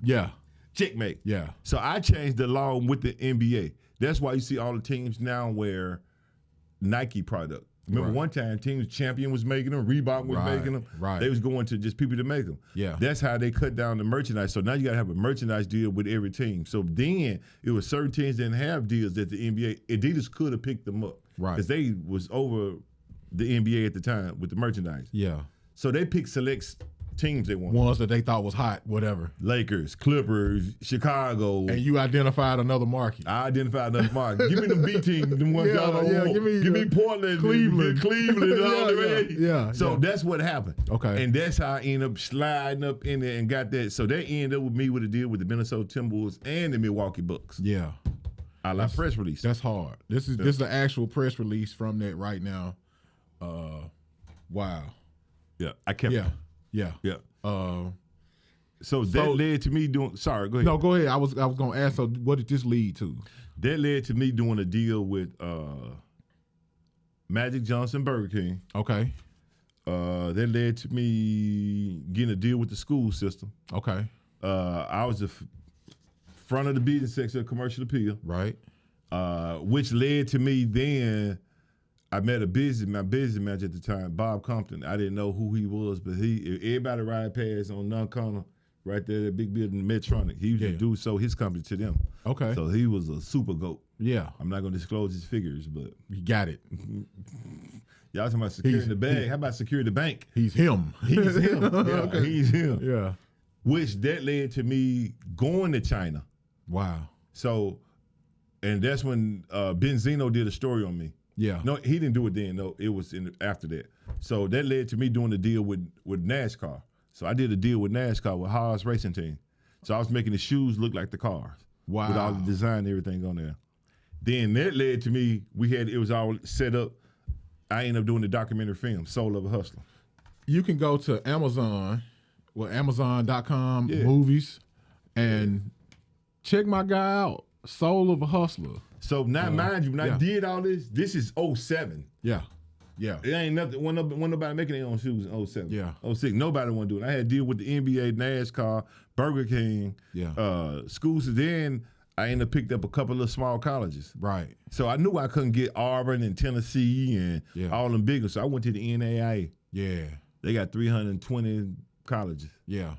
Speaker 2: Yeah.
Speaker 3: Checkmate.
Speaker 2: Yeah.
Speaker 3: So I changed the law with the NBA. That's why you see all the teams now wear Nike product. Remember
Speaker 2: Right.
Speaker 3: one time teams Champion was making them, Reebok was
Speaker 2: Right,
Speaker 3: making them.
Speaker 2: right.
Speaker 3: They was going to just people to make them.
Speaker 2: Yeah.
Speaker 3: That's how they cut down the merchandise. So now you got to have a merchandise deal with every team. So then it was certain teams didn't have deals that the NBA, Adidas could have picked them up.
Speaker 2: Right.
Speaker 3: Because they was over the NBA at the time with the merchandise.
Speaker 2: Yeah.
Speaker 3: So they picked select teams they wanted.
Speaker 2: Ones that they thought was hot, whatever.
Speaker 3: Clippers, Clippers, Chicago.
Speaker 2: And you identified another market.
Speaker 3: I identified another market. Give me them B teams, them ones y'all don't want.
Speaker 2: give me
Speaker 3: Portland,
Speaker 2: Cleveland.
Speaker 3: Cleveland, and all that.
Speaker 2: yeah.
Speaker 3: So that's what happened.
Speaker 2: Okay.
Speaker 3: And that's how I ended up sliding up in there and got that. So that ended up with me with a deal with the Minnesota Timberwolves and the Milwaukee Bucks.
Speaker 2: Yeah.
Speaker 3: I like press release.
Speaker 2: That's hard. This is the actual press release from that right now. Wow.
Speaker 3: Yeah, I kept it.
Speaker 2: Yeah.
Speaker 3: So that led to me doing. Sorry, go ahead.
Speaker 2: No, go ahead. I was gonna ask. So, what did this lead to?
Speaker 3: That led to me doing a deal with Magic Johnson Burger King.
Speaker 2: Okay.
Speaker 3: That led to me getting a deal with the school system.
Speaker 2: Okay.
Speaker 3: I was the front of the business section of Commercial Appeal.
Speaker 2: Right.
Speaker 3: Which led to me then. I met my business manager at the time, Bob Compton. I didn't know who he was, but everybody ride past on Nuncona, right there, that big building, Medtronic. He used to do his company to them.
Speaker 2: Okay.
Speaker 3: So he was a super GOAT.
Speaker 2: Yeah.
Speaker 3: I'm not going to disclose his figures, but.
Speaker 2: You got it.
Speaker 3: Y'all talking about securing the bag. How about securing the bank?
Speaker 2: He's him.
Speaker 3: He's him. Yeah,
Speaker 2: Okay.
Speaker 3: He's him.
Speaker 2: Yeah.
Speaker 3: Which that led to me going to China.
Speaker 2: Wow.
Speaker 3: So, and that's when Benzino did a story on me.
Speaker 2: Yeah.
Speaker 3: No, he didn't do it then. No, it was after that. So that led to me doing a deal with NASCAR. So I did a deal with NASCAR with Haas Racing Team. So I was making the shoes look like the cars.
Speaker 2: Wow.
Speaker 3: With all the design and everything on there. Then that led to me, it was all set up. I ended up doing the documentary film, Soul of a Hustler.
Speaker 2: You can go to Amazon, Amazon.com movies, and check my guy out, Soul of a Hustler.
Speaker 3: So now, mind you, when I did all this is 07.
Speaker 2: Yeah. Yeah.
Speaker 3: It ain't nothing. Wasn't nobody making their own shoes in 07.
Speaker 2: Yeah.
Speaker 3: 06. Nobody want to do it. I had to deal with the NBA, NASCAR, Burger King, schools. Then I ended up picked up a couple of small colleges.
Speaker 2: Right.
Speaker 3: So I knew I couldn't get Auburn and Tennessee and all them bigger. So I went to the NAIA.
Speaker 2: Yeah.
Speaker 3: They got 320 colleges.
Speaker 2: Yeah.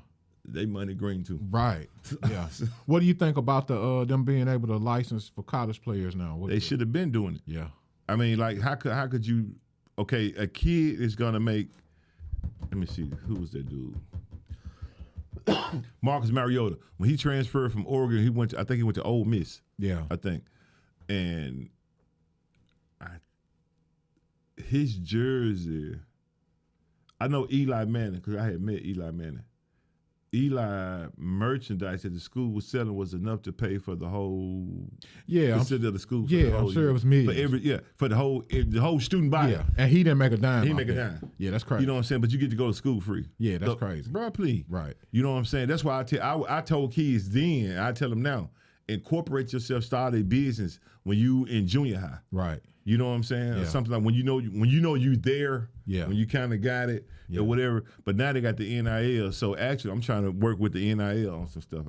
Speaker 3: They money green too.
Speaker 2: Right. Yeah. What do you think about the them being able to license for college players now?
Speaker 3: They should have been doing it.
Speaker 2: Yeah.
Speaker 3: I mean, like, how could you? Okay, a kid is gonna make. Let me see, who was that dude? Marcus Mariota. When he transferred from Oregon, I think he went to Ole Miss.
Speaker 2: Yeah.
Speaker 3: I think, and his jersey. I know Eli Manning because I had met Eli Manning. Eli merchandise that the school was selling was enough to pay for the whole facility of the school.
Speaker 2: I'm sure it was millions.
Speaker 3: For the whole student body.
Speaker 2: Yeah, and he didn't make a dime.
Speaker 3: He didn't make a dime.
Speaker 2: Yeah, that's crazy.
Speaker 3: You know what I'm saying? But you get to go to school free.
Speaker 2: Yeah, that's crazy.
Speaker 3: Bro, please.
Speaker 2: Right.
Speaker 3: You know what I'm saying? That's why I told kids then, I tell them now, incorporate yourself, start a business when you in junior high.
Speaker 2: Right.
Speaker 3: You know what I'm saying?
Speaker 2: Yeah.
Speaker 3: Or something like when you know you there, when you kind of got it or whatever. But now they got the NIL. So actually, I'm trying to work with the NIL on some stuff.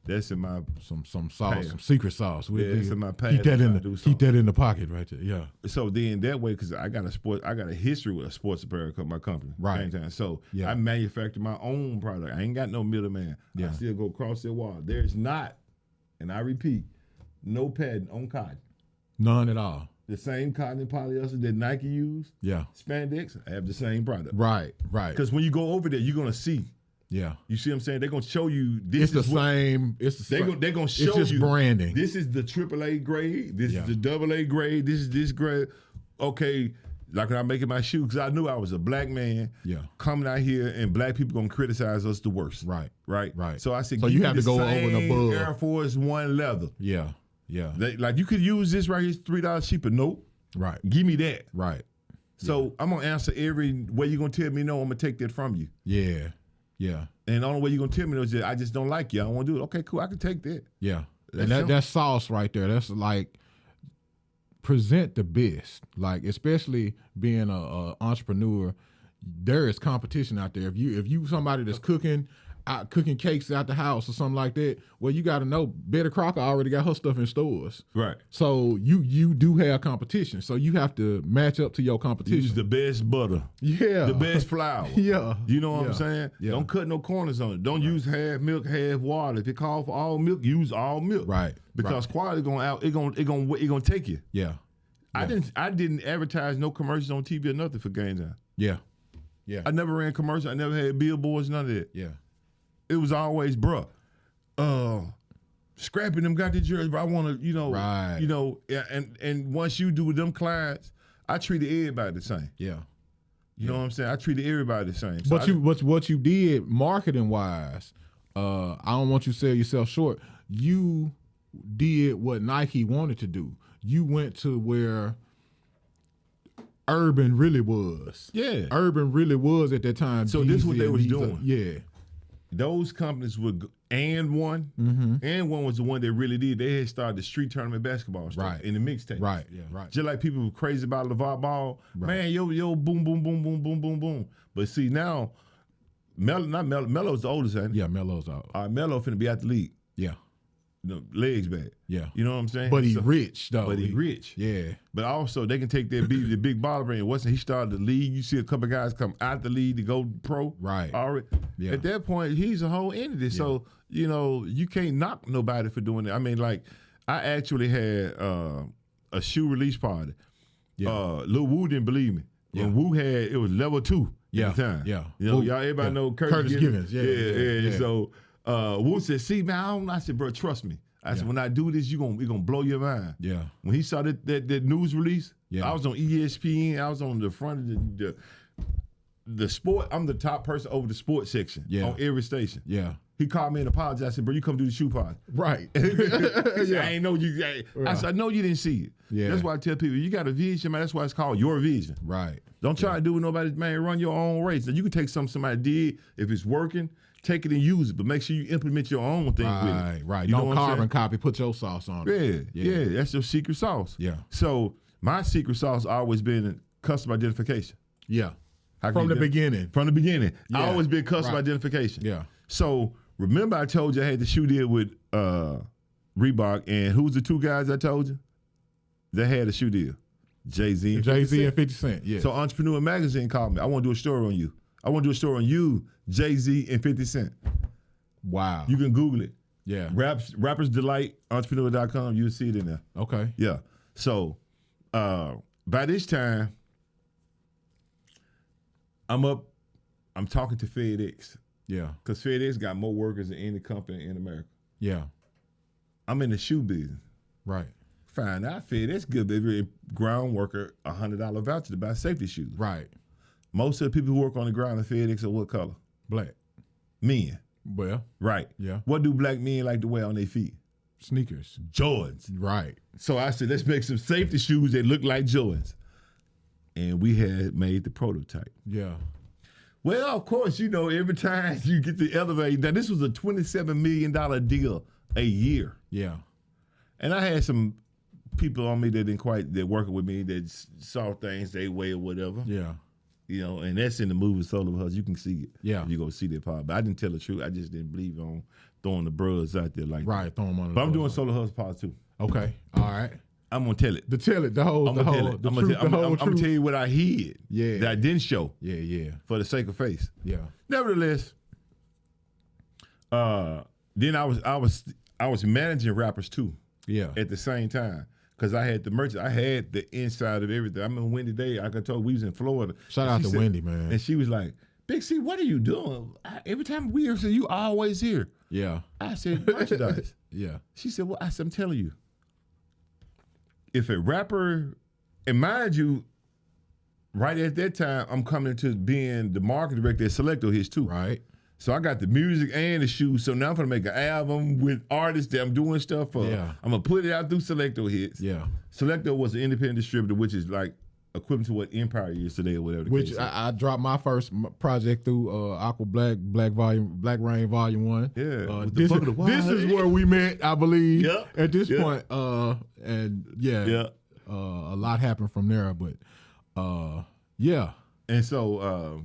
Speaker 3: That's in my
Speaker 2: some sauce, some secret sauce.
Speaker 3: It's in my past.
Speaker 2: Keep that in the pocket right there. Yeah.
Speaker 3: So then that way, because I got a history with a sports apparel my company.
Speaker 2: Right.
Speaker 3: So I manufacture my own product. I ain't got no middleman.
Speaker 2: Yeah.
Speaker 3: I still go across that wall. There's not, and I repeat, no patent on cotton.
Speaker 2: None at all.
Speaker 3: The same cotton and polyester that Nike use, spandex, I have the same product.
Speaker 2: Right.
Speaker 3: Because when you go over there, you're gonna see.
Speaker 2: Yeah.
Speaker 3: You see what I'm saying? They're gonna show you this.
Speaker 2: It's the same.
Speaker 3: They're gonna show you.
Speaker 2: It's just branding.
Speaker 3: This is the AAA grade. This is the AA grade. This is this grade. Okay, like when I'm making my shoes, because I knew I was a black man.
Speaker 2: Yeah.
Speaker 3: Coming out here and black people gonna criticize us the worst.
Speaker 2: Right.
Speaker 3: So I said,
Speaker 2: so you have to go over and above.
Speaker 3: Air Force One leather.
Speaker 2: Yeah.
Speaker 3: Like you could use this right here, $3 cheaper. Nope.
Speaker 2: Right.
Speaker 3: Give me that.
Speaker 2: Right.
Speaker 3: So I'm gonna answer every way you're gonna tell me no. I'm gonna take that from you.
Speaker 2: Yeah.
Speaker 3: And the only way you're gonna tell me is that I just don't like you. I don't want to do it. Okay, cool. I can take that.
Speaker 2: Yeah. And that's sauce right there. That's like present the best. Like especially being a entrepreneur, there is competition out there. If you somebody that's cooking cakes out the house or something like that, well, you got to know Betty Crocker already got her stuff in stores.
Speaker 3: Right.
Speaker 2: So you do have competition. So you have to match up to your competition.
Speaker 3: Use the best butter.
Speaker 2: Yeah.
Speaker 3: The best flour.
Speaker 2: Yeah.
Speaker 3: You know what I'm saying?
Speaker 2: Yeah.
Speaker 3: Don't cut no corners on it. Don't use half milk, half water. If it call for all milk, use all milk.
Speaker 2: Right.
Speaker 3: Because quality gonna take you.
Speaker 2: Yeah.
Speaker 3: I didn't advertise no commercials on TV or nothing for Game Time.
Speaker 2: Yeah. Yeah.
Speaker 3: I never ran commercial. I never had billboards, none of that.
Speaker 2: Yeah.
Speaker 3: It was always, bruh, scrapping them got the jersey, but I want to,
Speaker 2: Right.
Speaker 3: and once you do with them clients, I treated everybody the same.
Speaker 2: Yeah.
Speaker 3: You know what I'm saying? I treated everybody the same. So
Speaker 2: But what you did marketing wise, I don't want you to sell yourself short. You did what Nike wanted to do. You went to where Urban really was.
Speaker 3: Yeah.
Speaker 2: Urban really was at that time.
Speaker 3: So this is what
Speaker 2: Yeezy
Speaker 3: they
Speaker 2: and
Speaker 3: was
Speaker 2: these
Speaker 3: doing.
Speaker 2: Yeah.
Speaker 3: Those companies would, and one was the one that really did. They had started the street tournament basketball stuff
Speaker 2: Right.
Speaker 3: in the mixtape.
Speaker 2: Right. Yeah. Right.
Speaker 3: Just like people were crazy about LeVar Ball. Man, yo, boom, boom, boom, boom, boom, boom, boom. But see, now, Melo's the oldest, ain't he?
Speaker 2: Yeah. Melo's out.
Speaker 3: All right, Melo finna be out the league.
Speaker 2: Yeah.
Speaker 3: Legs back.
Speaker 2: Yeah.
Speaker 3: You know what I'm saying?
Speaker 2: But he
Speaker 3: So-
Speaker 2: rich though.
Speaker 3: But he rich.
Speaker 2: Yeah.
Speaker 3: But also, they can take the big baller brand. Once he started the league, you see a couple guys come out the league to go pro.
Speaker 2: Right.
Speaker 3: Already.
Speaker 2: Yeah.
Speaker 3: At that point, he's a whole entity. So, you can't knock nobody for doing it. I mean, like, I actually had a shoe release party.
Speaker 2: Yeah.
Speaker 3: Lil Wu didn't believe me.
Speaker 2: Yeah.
Speaker 3: When Wu had, it was level 2
Speaker 2: Yeah.
Speaker 3: at the time.
Speaker 2: Yeah.
Speaker 3: Y'all
Speaker 2: Wu-
Speaker 3: everybody
Speaker 2: yeah.
Speaker 3: know
Speaker 2: Curtis Givens. Yeah.
Speaker 3: Yeah. So Wu said, see, man, I said, bro, trust me. I said, when I do this, you're gonna blow your mind.
Speaker 2: Yeah.
Speaker 3: When he saw that news release,
Speaker 2: Yeah.
Speaker 3: I was on ESPN. I was on the front of the sport. I'm the top person over the sports section on every station.
Speaker 2: Yeah.
Speaker 3: He called me and apologized. I said, bro, you come do the shoe party.
Speaker 2: Right.
Speaker 3: He said, I ain't know you. I said, I know you didn't see it.
Speaker 2: Yeah.
Speaker 3: That's why I tell people, you got a vision, man. That's why it's called your vision.
Speaker 2: Right.
Speaker 3: Don't try to do with nobody, man. Run your own race. Now, you can take something somebody did. If it's working, take it and use it. But make sure you implement your own thing with
Speaker 2: Right.
Speaker 3: it.
Speaker 2: Right.
Speaker 3: You know
Speaker 2: Don't
Speaker 3: what I'm
Speaker 2: carbon
Speaker 3: saying?
Speaker 2: copy. Put your sauce on it.
Speaker 3: Yeah. That's your secret sauce.
Speaker 2: Yeah.
Speaker 3: So my secret sauce always been customer identification.
Speaker 2: Yeah.
Speaker 3: How can
Speaker 2: From
Speaker 3: you
Speaker 2: the
Speaker 3: do-
Speaker 2: beginning.
Speaker 3: From the beginning. I
Speaker 2: Yeah.
Speaker 3: always been customer
Speaker 2: Right.
Speaker 3: identification.
Speaker 2: Yeah.
Speaker 3: So remember I told you I had the shoe deal with Reebok, and who's the two guys I told you? They had a shoe deal. Jay-Z and 50
Speaker 2: Jay-Z
Speaker 3: Cent.
Speaker 2: and 50 Cent. Yeah.
Speaker 3: So Entrepreneur Magazine called me. I want to do a story on you. I want to do a story on you, Jay-Z and 50 Cent.
Speaker 2: wow.
Speaker 3: You can Google it.
Speaker 2: yeah.
Speaker 3: Rappers Delight, entrepreneur.com. You'll see it in there.
Speaker 2: Okay.
Speaker 3: Yeah. So by this time, I'm talking to FedEx
Speaker 2: Yeah.
Speaker 3: because FedEx got more workers than any company in America.
Speaker 2: Yeah.
Speaker 3: I'm in the shoe business.
Speaker 2: Right.
Speaker 3: Find out FedEx give every ground worker a $100 voucher to buy safety shoes.
Speaker 2: Right.
Speaker 3: Most of the people who work on the ground in FedEx are what color?
Speaker 2: Black.
Speaker 3: Men.
Speaker 2: Well,
Speaker 3: Right.
Speaker 2: yeah.
Speaker 3: What do black men like to wear on their feet?
Speaker 2: Sneakers.
Speaker 3: Jordans.
Speaker 2: Right.
Speaker 3: So I said, let's make some safety shoes that look like Jordans. And we had made the prototype.
Speaker 2: Yeah.
Speaker 3: Well, of course, every time you get the elevator, now this was a $27 million deal a year.
Speaker 2: Yeah.
Speaker 3: And I had some people on me that working with me that saw things their way or whatever.
Speaker 2: Yeah.
Speaker 3: And that's in the movie Soul of Hustle. You can see it.
Speaker 2: Yeah.
Speaker 3: You go see that part. But I didn't tell the truth. I just didn't believe on throwing the bros out there like that.
Speaker 2: Right. Throw them on the
Speaker 3: But I'm
Speaker 2: bus.
Speaker 3: doing Soul of Hustle part 2.
Speaker 2: Okay. All right.
Speaker 3: I'm going to tell it.
Speaker 2: Tell it. The whole.
Speaker 3: I'm
Speaker 2: The
Speaker 3: going to tell
Speaker 2: whole.
Speaker 3: it.
Speaker 2: The
Speaker 3: I'm
Speaker 2: truth. The whole
Speaker 3: going to
Speaker 2: truth.
Speaker 3: tell you what I hid
Speaker 2: Yeah.
Speaker 3: that I didn't show
Speaker 2: Yeah. Yeah.
Speaker 3: for the sake of face.
Speaker 2: Yeah.
Speaker 3: Nevertheless, then I was managing rappers too
Speaker 2: Yeah.
Speaker 3: at the same time because I had the merch. I had the inside of everything. I remember Wendy Day. I could tell we was in Florida.
Speaker 2: Shout
Speaker 3: And
Speaker 2: out
Speaker 3: she
Speaker 2: to
Speaker 3: said-
Speaker 2: Wendy, man.
Speaker 3: And she was like, "Big C, what are you doing? Every time we here, you always here."
Speaker 2: Yeah.
Speaker 3: I said, "Merchandise."
Speaker 2: Yeah.
Speaker 3: She said, "Well," I said, "I'm telling you, if a rapper, and mind you, right at that time, I'm coming into being the marketing director at Selecto Hits too.
Speaker 2: Right.
Speaker 3: So I got the music and the shoes. So now I'm gonna make an album with artists that I'm doing stuff for.
Speaker 2: Yeah.
Speaker 3: I'm gonna put it out through Selecto Hits.
Speaker 2: Yeah.
Speaker 3: Selecto was an independent distributor, which is like equivalent to what Empire is today or whatever. The
Speaker 2: Which
Speaker 3: case is.
Speaker 2: I dropped my first project through Aqua Black Rain Volume 1.
Speaker 3: Yeah, with the
Speaker 2: This,
Speaker 3: Book of the
Speaker 2: this
Speaker 3: Wild.
Speaker 2: is where we met, I believe.
Speaker 3: Yep.
Speaker 2: At this
Speaker 3: Yep.
Speaker 2: point, and yeah,
Speaker 3: Yeah.
Speaker 2: a lot happened from there, but yeah,
Speaker 3: And so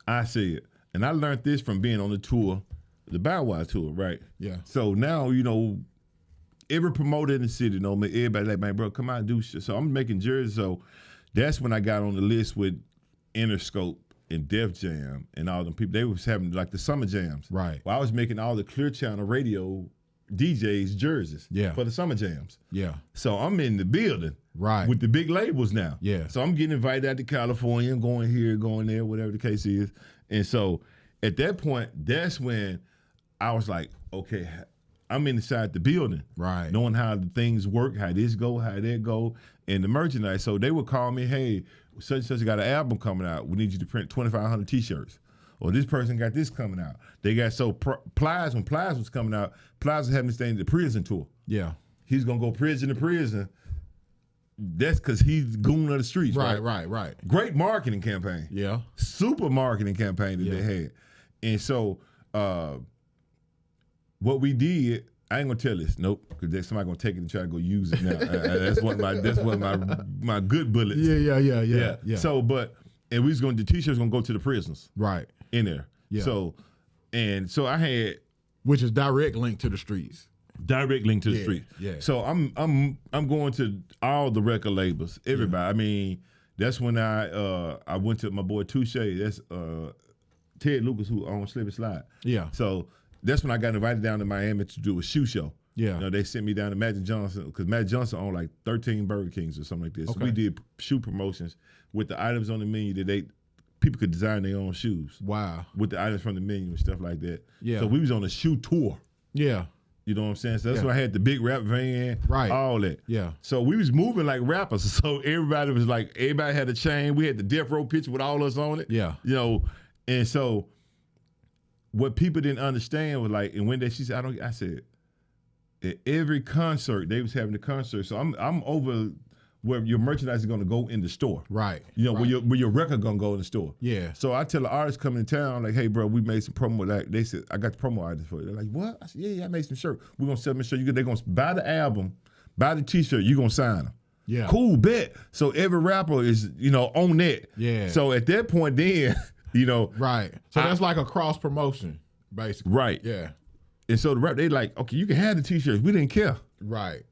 Speaker 3: I said, and I learned this from being on the tour, the Bow Wow tour, right?
Speaker 2: yeah,
Speaker 3: So now, every promoter in the city, everybody like, man, bro, come out and do shit. So I'm making jerseys. So that's when I got on the list with Interscope and Def Jam and all them people. They was having like the summer jams.
Speaker 2: right,
Speaker 3: Well, I was making all the Clear Channel radio DJs jerseys
Speaker 2: Yeah.
Speaker 3: for the summer jams.
Speaker 2: Yeah.
Speaker 3: So I'm in the building
Speaker 2: Right.
Speaker 3: with the big labels now.
Speaker 2: Yeah.
Speaker 3: So I'm getting invited out to California, going here, going there, whatever the case is. And so at that point, that's when I was like, okay, I'm inside the building.
Speaker 2: Right.
Speaker 3: Knowing how the things work, how this go, how that go, and the merchandise. So they would call me, hey, such and such got an album coming out. We need you to print 2,500 t-shirts. Or this person got this coming out. They got Plies, when Plies was coming out, Plies was having this thing, the prison tour.
Speaker 2: Yeah.
Speaker 3: He's gonna go prison to prison. That's because he's goon of the streets, right?
Speaker 2: Right.
Speaker 3: Great marketing campaign.
Speaker 2: Yeah.
Speaker 3: Super marketing campaign that they had. And so what we did, I ain't gonna tell this, nope, because there's somebody gonna take it and try to go use it now. That's one of my good bullets.
Speaker 2: Yeah.
Speaker 3: So, and we was gonna, the t-shirts gonna go to the prisoners
Speaker 2: Right.
Speaker 3: in there.
Speaker 2: Yeah.
Speaker 3: So I had
Speaker 2: Which is direct link to the streets.
Speaker 3: direct link to the street.
Speaker 2: Yeah.
Speaker 3: So I'm going to all the record labels, everybody. I mean, that's when I went to my boy Touche. That's Ted Lucas, who owns Slip and Slide.
Speaker 2: Yeah.
Speaker 3: So that's when I got invited down to Miami to do a shoe show.
Speaker 2: Yeah.
Speaker 3: You know, they sent me down to Magic Johnson because Magic Johnson owned like 13 Burger Kings or something like this. So
Speaker 2: Okay.
Speaker 3: we did shoe promotions with the items on the menu that people could design their own shoes
Speaker 2: Wow.
Speaker 3: with the items from the menu and stuff like that.
Speaker 2: Yeah.
Speaker 3: So we was on a shoe tour.
Speaker 2: Yeah.
Speaker 3: You know what I'm saying? So that's
Speaker 2: Yeah.
Speaker 3: when I had the big rap van,
Speaker 2: Right.
Speaker 3: all that.
Speaker 2: Yeah.
Speaker 3: So we was moving like rappers. So everybody was like, everybody had a chain. We had the Death Row picture with all us on it.
Speaker 2: Yeah.
Speaker 3: You know, and so what people didn't understand was like, and when she said, I said, at every concert, they was having a concert. So I'm over where your merchandise is gonna go in the store.
Speaker 2: Right.
Speaker 3: You know,
Speaker 2: right.
Speaker 3: where your record gonna go in the store.
Speaker 2: Yeah.
Speaker 3: So I tell the artists coming in town, like, hey, bro, we made some promo. Like, they said, I got the promo items for you. They're like, what? I said, yeah, I made some shirt. We're gonna sell them a shirt. They're gonna buy the album, buy the t-shirt, you're gonna sign them.
Speaker 2: Yeah.
Speaker 3: Cool, bet. So every rapper is, on that.
Speaker 2: Yeah.
Speaker 3: So at that point then,
Speaker 2: Right. So that's like a cross promotion, basically.
Speaker 3: right.
Speaker 2: Yeah.
Speaker 3: And so the rap, they like, okay, you can have the t-shirts. We didn't care.
Speaker 2: Right.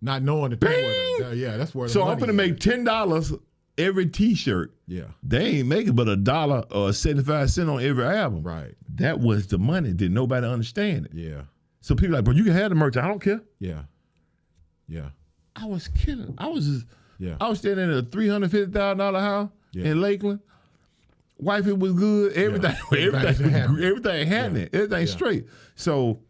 Speaker 2: Not knowing that that's where the
Speaker 3: So I'm
Speaker 2: money
Speaker 3: gonna
Speaker 2: is.
Speaker 3: make $10 every t-shirt.
Speaker 2: Yeah.
Speaker 3: They ain't making but $1 or 75 cents on every album.
Speaker 2: Right.
Speaker 3: That was the money. Did nobody understand it?
Speaker 2: Yeah.
Speaker 3: So people like, bro, you can have the merch. I don't care.
Speaker 2: Yeah. Yeah.
Speaker 3: I was kidding. I was
Speaker 2: Yeah.
Speaker 3: staying in a $350,000 house
Speaker 2: Yeah.
Speaker 3: in Lakeland. Wife, it was good. Everything,
Speaker 2: Everything's happening.
Speaker 3: everything happening. Everything
Speaker 2: Yeah.
Speaker 3: straight. So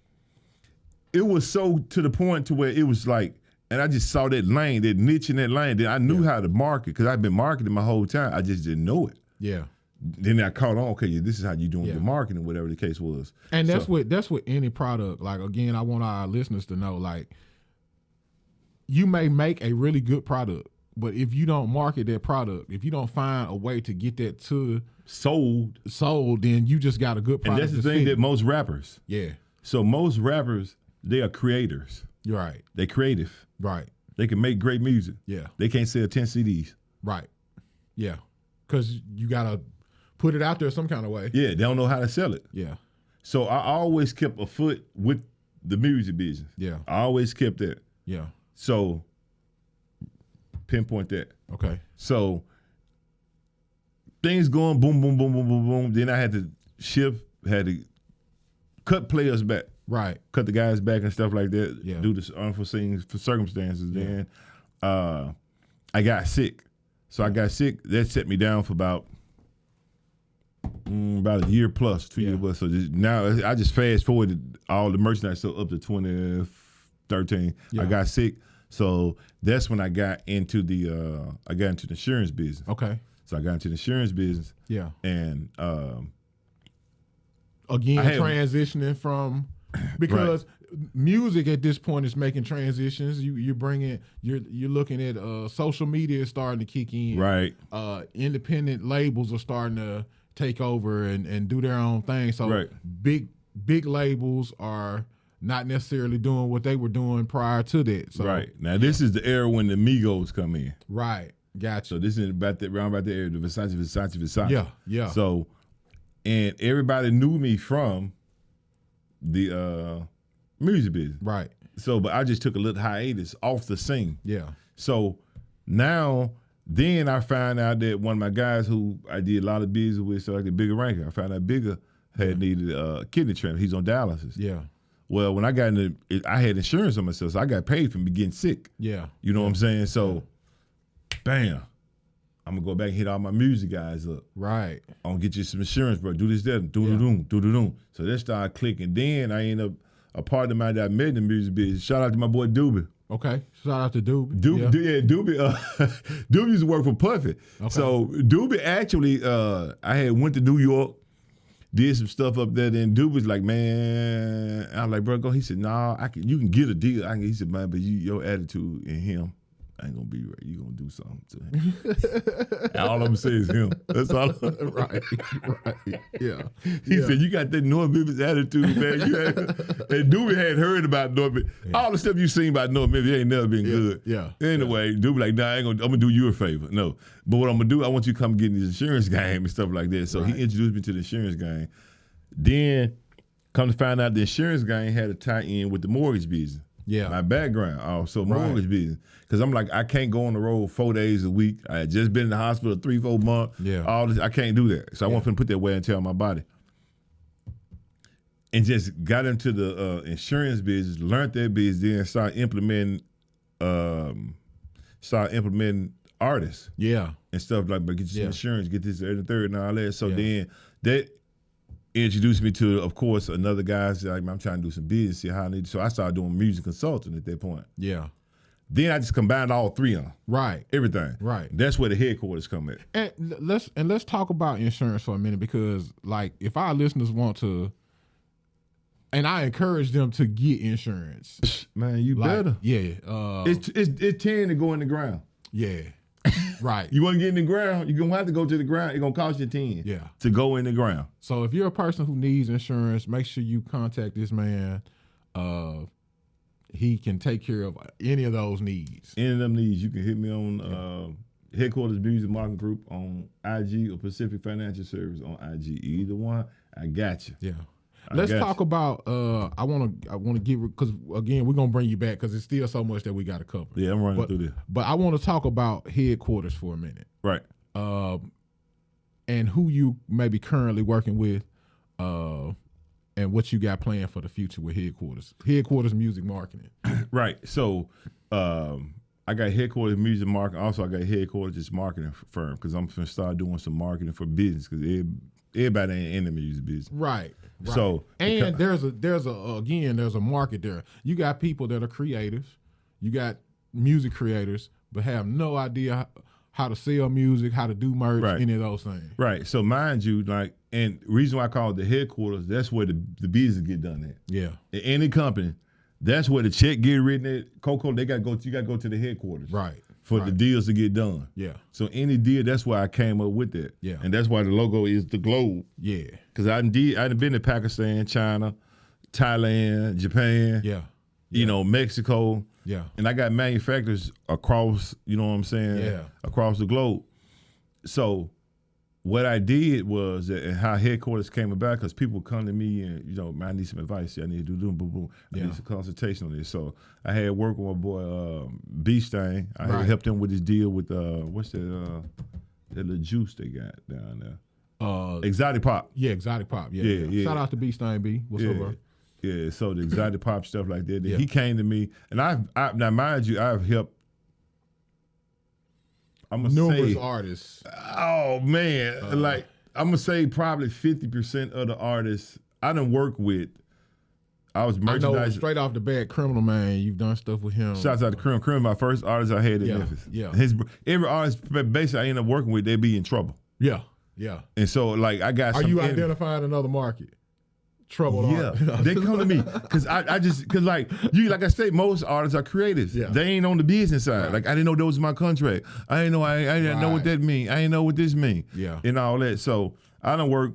Speaker 3: it was so to the point to where it was like, and I just saw that lane, that niche in that lane. Then I knew how to market because I've been marketing my whole time. I just didn't know it.
Speaker 2: Yeah.
Speaker 3: Then I caught on. Okay, yeah, this is how you doing
Speaker 2: Yeah.
Speaker 3: your marketing, whatever the case was.
Speaker 2: And that's
Speaker 3: So-
Speaker 2: with any product. Like, again, I want our listeners to know, like, you may make a really good product, but if you don't market that product, if you don't find a way to get that
Speaker 3: sold.
Speaker 2: sold, then you just got a good
Speaker 3: And
Speaker 2: product.
Speaker 3: that's the
Speaker 2: that's
Speaker 3: thing that
Speaker 2: fitting.
Speaker 3: most rappers.
Speaker 2: Yeah.
Speaker 3: So most rappers, they are creators.
Speaker 2: You're right.
Speaker 3: They creative.
Speaker 2: Right.
Speaker 3: They can make great music.
Speaker 2: Yeah.
Speaker 3: They can't sell 10 CDs.
Speaker 2: Right. Yeah. Because you got to put it out there some kind of way.
Speaker 3: Yeah, they don't know how to sell it.
Speaker 2: Yeah.
Speaker 3: So I always kept a foot with the music business.
Speaker 2: Yeah.
Speaker 3: I always kept that.
Speaker 2: Yeah.
Speaker 3: So pinpoint that.
Speaker 2: Okay.
Speaker 3: So things going boom, boom, boom, boom, boom, boom. Then I had to shift, had to cut players back,
Speaker 2: Right.
Speaker 3: cut the guys back and stuff like that.
Speaker 2: Yeah.
Speaker 3: Due to unforeseen circumstances. Then I got sick. So I got sick. That set me down for about a year plus, 2 years plus. So now I just fast forwarded all the merchandise so up to 2013.
Speaker 2: Yeah.
Speaker 3: I got sick. So that's when I got into the insurance business.
Speaker 2: Okay.
Speaker 3: So I got into the insurance business
Speaker 2: Yeah.
Speaker 3: and
Speaker 2: Again,
Speaker 3: I have-
Speaker 2: transitioning from because music at this point is making transitions. You're looking at social media is starting to kick in.
Speaker 3: right.
Speaker 2: Independent labels are starting to take over and do their own thing. So
Speaker 3: Right.
Speaker 2: big labels are not necessarily doing what they were doing prior to that. So,
Speaker 3: Right. Now this is the era when the Migos come in.
Speaker 2: Right. Gotcha.
Speaker 3: So this is around about the era, the Versace.
Speaker 2: Yeah. Yeah.
Speaker 3: So, and everybody knew me from the music business.
Speaker 2: right.
Speaker 3: So, but I just took a little hiatus off the scene.
Speaker 2: Yeah.
Speaker 3: So now, then I found out that one of my guys who I did a lot of business with, so like the Bigger Ranker, I found out Bigger had needed a kidney transplant. He's on dialysis.
Speaker 2: Yeah.
Speaker 3: Well, when I got I had insurance on myself, so I got paid for me getting sick.
Speaker 2: Yeah.
Speaker 3: You know what I'm saying? So, bam, I'm gonna go back and hit all my music guys up.
Speaker 2: Right.
Speaker 3: I'm gonna get you some insurance, bro. Do this, that, do. So that started clicking. Then I ended up a partner of mine that I met in the music business. Shout out to my boy Doobie.
Speaker 2: Okay. Shout out to Doobie.
Speaker 3: Doobie Doobie used to work for Puffy.
Speaker 2: Okay.
Speaker 3: So Doobie actually, I had went to New York, did some stuff up there. Then Doobie's like, man, I was like, bro, go. He said, nah, you can get a deal. He said, man, but your attitude and him ain't gonna be right. You gonna do something to him. And all I'm gonna say is him. That's all.
Speaker 2: Right. Yeah.
Speaker 3: He said, you got that North Memphis attitude, man. And Doobie had heard about North Memphis. All the stuff you seen about North Memphis ain't never been good.
Speaker 2: Yeah.
Speaker 3: Anyway, Doobie like, nah, I'm gonna do you a favor. No. But what I'm gonna do, I want you to come get in this insurance game and stuff like that. So he introduced me to the insurance game. Then come to find out the insurance game had a tie-in with the mortgage business.
Speaker 2: Yeah.
Speaker 3: My background, also mortgage business. Because I'm like, I can't go on the road 4 days a week. I had just been in the hospital 3-4 months.
Speaker 2: Yeah.
Speaker 3: All this, I can't do that. So I want to put that wear and tear on my body. And just got into the insurance business, learned that business, then started implementing artists.
Speaker 2: Yeah.
Speaker 3: And stuff like, but get you some insurance, get this, and the third, and all that. So then that introduced me to, of course, another guy. Like, I'm trying to do some business, see how I need to. So I started doing music consulting at that point.
Speaker 2: Yeah.
Speaker 3: Then I just combined all three of them.
Speaker 2: Right.
Speaker 3: Everything.
Speaker 2: Right.
Speaker 3: That's where the headquarters come at.
Speaker 2: And let's talk about insurance for a minute, because like if our listeners want to, and I encourage them to get insurance.
Speaker 3: Man, you
Speaker 2: Like,
Speaker 3: better.
Speaker 2: Yeah.
Speaker 3: It's 10 to go in the ground.
Speaker 2: Yeah. Right.
Speaker 3: You want to get in the ground, you're going to have to go to the ground. It's going to cost you 10 to go in the ground.
Speaker 2: So if you're a person who needs insurance, make sure you contact this man. He can take care of any of those needs.
Speaker 3: Any of them needs, you can hit me on Headquarters Music Marketing Group on IG or Pacific Financial Service on IG. Either one, I got you.
Speaker 2: Yeah. Let's talk about. I want to get, because again we're gonna bring you back because it's still so much that we got to cover.
Speaker 3: Yeah, I'm running through this.
Speaker 2: But I want to talk about headquarters for a minute.
Speaker 3: Right.
Speaker 2: And who you may be currently working with, and what you got planned for the future with headquarters. Headquarters Music Marketing.
Speaker 3: Right. So I got Headquarters Music Marketing. Also, I got Headquarters just marketing firm, because I'm going to start doing some marketing for business, because everybody ain't in the music business.
Speaker 2: Right.
Speaker 3: So
Speaker 2: and there's a market there. You got people that are creatives, you got music creators, but have no idea how to sell music, how to do merch, any of those things. Right.
Speaker 3: So mind you, like, and the reason why I call it the headquarters, that's where the business get done at.
Speaker 2: Yeah.
Speaker 3: In any company, that's where the check get written at. Coco, you got to go to the headquarters.
Speaker 2: Right.
Speaker 3: For the deals to get done.
Speaker 2: Yeah.
Speaker 3: So any deal, that's why I came up with that.
Speaker 2: Yeah.
Speaker 3: And that's why the logo is the globe.
Speaker 2: Yeah.
Speaker 3: Because I done been to Pakistan, China, Thailand, Japan.
Speaker 2: Yeah.
Speaker 3: You know, Mexico.
Speaker 2: Yeah.
Speaker 3: And I got manufacturers across, you know what I'm saying?
Speaker 2: Yeah.
Speaker 3: Across the globe. So what I did was that, and how headquarters came about, because people come to me and, you know, man, I need some advice. I need to do boom, boom, boom. I need some consultation on this. So I had worked with my boy B Stain. I had helped him with his deal with what's that little juice they got down there. Exotic Pop.
Speaker 2: Yeah, Exotic Pop. Yeah. Shout out to B Stain B. What's up, bro?
Speaker 3: Yeah, so the Exotic Pop stuff like that. He came to me, and I now mind you, I've helped. I'm gonna
Speaker 2: numerous
Speaker 3: say,
Speaker 2: artists.
Speaker 3: Oh man, like I'm gonna say probably 50% of the artists I done worked with. I was merchandising.
Speaker 2: I know straight off the bat, Criminal Man. You've done stuff with him.
Speaker 3: Shouts out to Criminal. Criminal, my first artist I had in Memphis.
Speaker 2: Yeah.
Speaker 3: Every artist basically I ended up working with, they be in trouble.
Speaker 2: Yeah.
Speaker 3: And so like I got.
Speaker 2: Are you identifying another market? Trouble.
Speaker 3: Yeah, they come to me because because like I say, most artists are creatives. Yeah. They ain't on the business side. Right. Like I didn't know that was my contract. I didn't know. I didn't know what that mean. I didn't know what this mean.
Speaker 2: Yeah,
Speaker 3: and all that. So I done work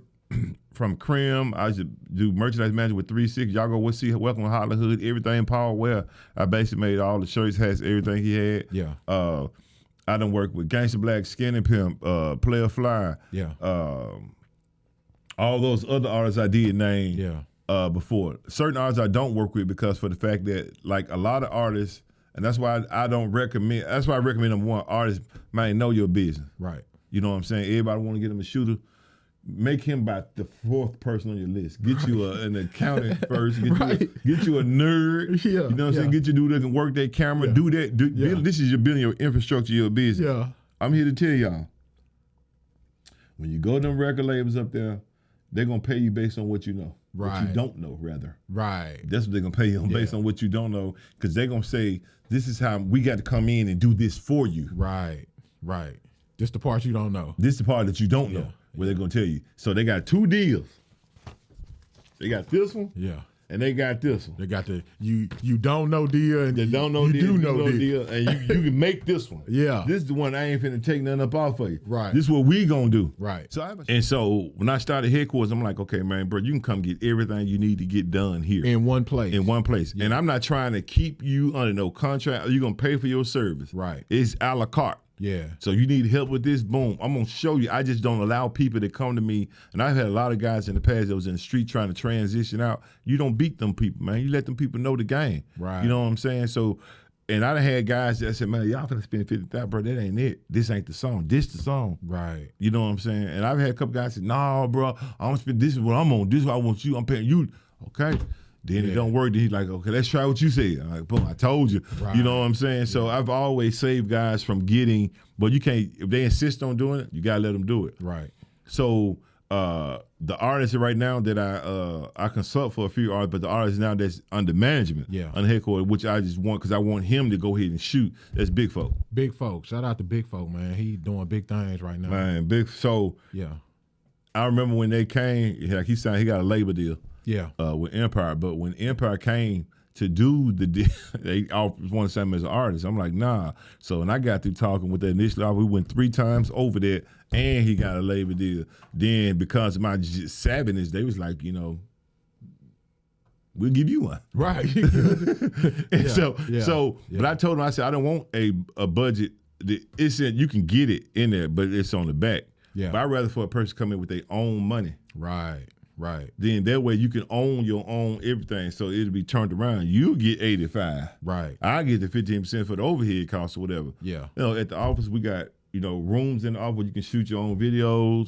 Speaker 3: from Crim. I used to do merchandise management with 3-6. Y'all go see Welcome to Hollywood. Everything Paul Ware. I basically made all the shirts, hats, everything he had.
Speaker 2: Yeah.
Speaker 3: I done worked with Gangsta Black, Skinny Pimp, Player Fly.
Speaker 2: Yeah.
Speaker 3: All those other artists I did name before. Certain artists I don't work with because for the fact that like a lot of artists, and that's why I don't recommend. That's why I recommend number one, artists, man, know your business.
Speaker 2: Right.
Speaker 3: You know what I'm saying? Everybody want to get them a shooter. make him about the 4th person on your list. Get you an accountant first. Get,
Speaker 2: Right.
Speaker 3: get you a nerd.
Speaker 2: Yeah,
Speaker 3: You know what I'm
Speaker 2: yeah.
Speaker 3: saying? Get you dude that can work that camera.
Speaker 2: Yeah.
Speaker 3: Do that.
Speaker 2: Yeah.
Speaker 3: This is your building your infrastructure, your business.
Speaker 2: Yeah.
Speaker 3: I'm here to tell y'all. When you go to them record labels up there, they're gonna pay you based on what you know. What
Speaker 2: Right.
Speaker 3: you don't know, rather.
Speaker 2: Right.
Speaker 3: That's what they're gonna pay you on based
Speaker 2: Yeah.
Speaker 3: on what you don't know. Because they're gonna say, this is how we got to come in and do this for you.
Speaker 2: Right. Right. Just the part you don't know.
Speaker 3: This is the part that you don't know, where they're gonna tell you. So they got 2 deals. They got this one,
Speaker 2: Yeah.
Speaker 3: and they got this one.
Speaker 2: They got the you don't know deal and
Speaker 3: They don't know
Speaker 2: you
Speaker 3: deal,
Speaker 2: do
Speaker 3: you
Speaker 2: know deal.
Speaker 3: and you can make this one.
Speaker 2: Yeah.
Speaker 3: This is the one I ain't finna take nothing up off of you.
Speaker 2: Right.
Speaker 3: This is what we gonna do.
Speaker 2: Right.
Speaker 3: So when I started headquarters, I'm like, okay, man, bro, you can come get everything you need to get done here.
Speaker 2: In one place.
Speaker 3: In one place. And I'm not trying to keep you under no contract. You're gonna pay for your service.
Speaker 2: Right.
Speaker 3: It's a la carte.
Speaker 2: Yeah.
Speaker 3: So you need help with this, boom. I'm gonna show you. I just don't allow people to come to me. And I've had a lot of guys in the past that was in the street trying to transition out. You don't beat them people, man. You let them people know the game.
Speaker 2: Right.
Speaker 3: You know what I'm saying? So, and I done had guys that said, man, y'all finna spend 50,000, bro. That ain't it. This ain't the song. This the song.
Speaker 2: Right.
Speaker 3: You know what I'm saying? And I've had a couple guys say, nah, bro, I don't spend, this is what I'm on. This is what I want you. I'm paying you. Okay. Then it don't work. Then he's like, okay, let's try what you said. I'm like, boom, I told you.
Speaker 2: Right.
Speaker 3: You know what I'm saying? So I've always saved guys from getting, but you can't, if they insist on doing it, you gotta let them do it.
Speaker 2: Right.
Speaker 3: So the artists right now that I consult for a few artists, but the artists now that's under management, under headquarters, which I just want, because I want him to go ahead and shoot, that's Big Folk.
Speaker 2: Big Folk. Shout out to Big Folk, man. He doing big things right now.
Speaker 3: Man, so
Speaker 2: Yeah.
Speaker 3: I remember when they came, like he signed, he got a label deal.
Speaker 2: Yeah.
Speaker 3: With Empire, but when Empire came to do the deal, they always wanted to sign him as an artist. I'm like, nah. So when I got through talking with that initial offer, we went 3 times over that, and he got a label deal. Then because of my savviness, they was like, you know, we'll give you one.
Speaker 2: Right.
Speaker 3: But I told him, I said, I don't want a budget. It said you can get it in there, but it's on the back.
Speaker 2: Yeah.
Speaker 3: But I'd rather for a person to come in with their own money.
Speaker 2: Right. Right.
Speaker 3: Then that way you can own your own everything, so it'll be turned around. You get 85.
Speaker 2: Right.
Speaker 3: I get the 15% for the overhead costs or whatever.
Speaker 2: Yeah.
Speaker 3: You know, at the office we got, you know, rooms in the office where you can shoot your own videos,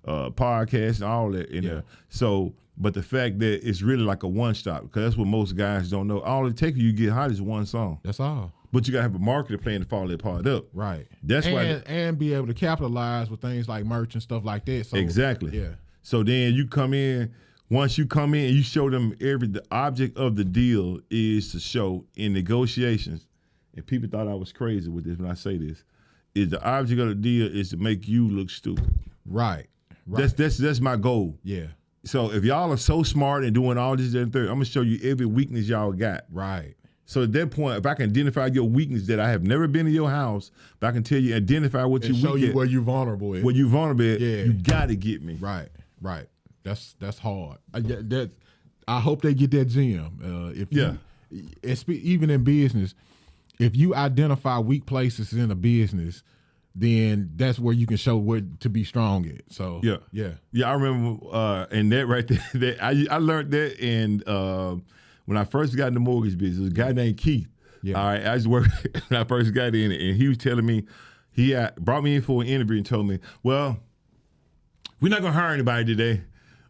Speaker 3: podcasts and all that in there. So, but the fact that it's really like a one-stop, because that's what most guys don't know. All it takes you to get hot is one song.
Speaker 2: That's all.
Speaker 3: But you gotta have a marketing plan to follow that part up.
Speaker 2: Right.
Speaker 3: That's why
Speaker 2: and be able to capitalize with things like merch and stuff like that. So,
Speaker 3: exactly.
Speaker 2: Yeah.
Speaker 3: So then you come in, once you come in and you show them the object of the deal is to show in negotiations, and people thought I was crazy with this when I say this, is the object of the deal is to make you look stupid.
Speaker 2: Right. Right.
Speaker 3: That's my goal.
Speaker 2: Yeah.
Speaker 3: So if y'all are so smart and doing all this and third, I'm gonna show you every weakness y'all got.
Speaker 2: Right.
Speaker 3: So at that point, if I can identify your weakness that I have never been in your house, but I can tell you, identify what
Speaker 2: And
Speaker 3: you
Speaker 2: show
Speaker 3: weak
Speaker 2: you
Speaker 3: at,
Speaker 2: where you vulnerable at.
Speaker 3: where you vulnerable at,
Speaker 2: Yeah.
Speaker 3: you gotta get me.
Speaker 2: Right. Right. That's hard. I hope they get that gym. Even in business, if you identify weak places in a business, then that's where you can show where to be strong at. So yeah.
Speaker 3: I remember and that right there. That I learned that in when I first got in the mortgage business. A guy named Keith.
Speaker 2: Yeah.
Speaker 3: All right, I just worked when I first got in it, and he was telling me he brought me in for an interview and told me, well, we're not gonna hire anybody today.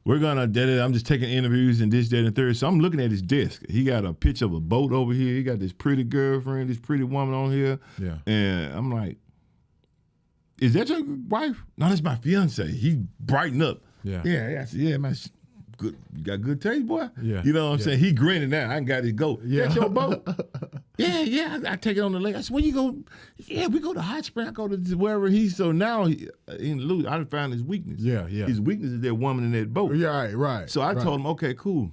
Speaker 3: We're gonna, I'm just taking interviews and this, that, and third. So I'm looking at his desk. He got a picture of a boat over here. He got this pretty girlfriend, this pretty woman on here.
Speaker 2: Yeah.
Speaker 3: And I'm like, is that your wife? No, that's my fiance. He brightened up.
Speaker 2: Yeah.
Speaker 3: Yeah. I said, yeah, man. Good. You got good taste, boy.
Speaker 2: Yeah.
Speaker 3: You know what I'm saying? He grinning now. I ain't got to go.
Speaker 2: Yeah.
Speaker 3: That's your boat. yeah. I take it on the lake. I said, where you go? Yeah, we go to Hot Spring. I go to wherever he's. So now in Louis, I found his weakness.
Speaker 2: Yeah.
Speaker 3: His weakness is that woman in that boat.
Speaker 2: Yeah. Right.
Speaker 3: So I told him, okay, cool.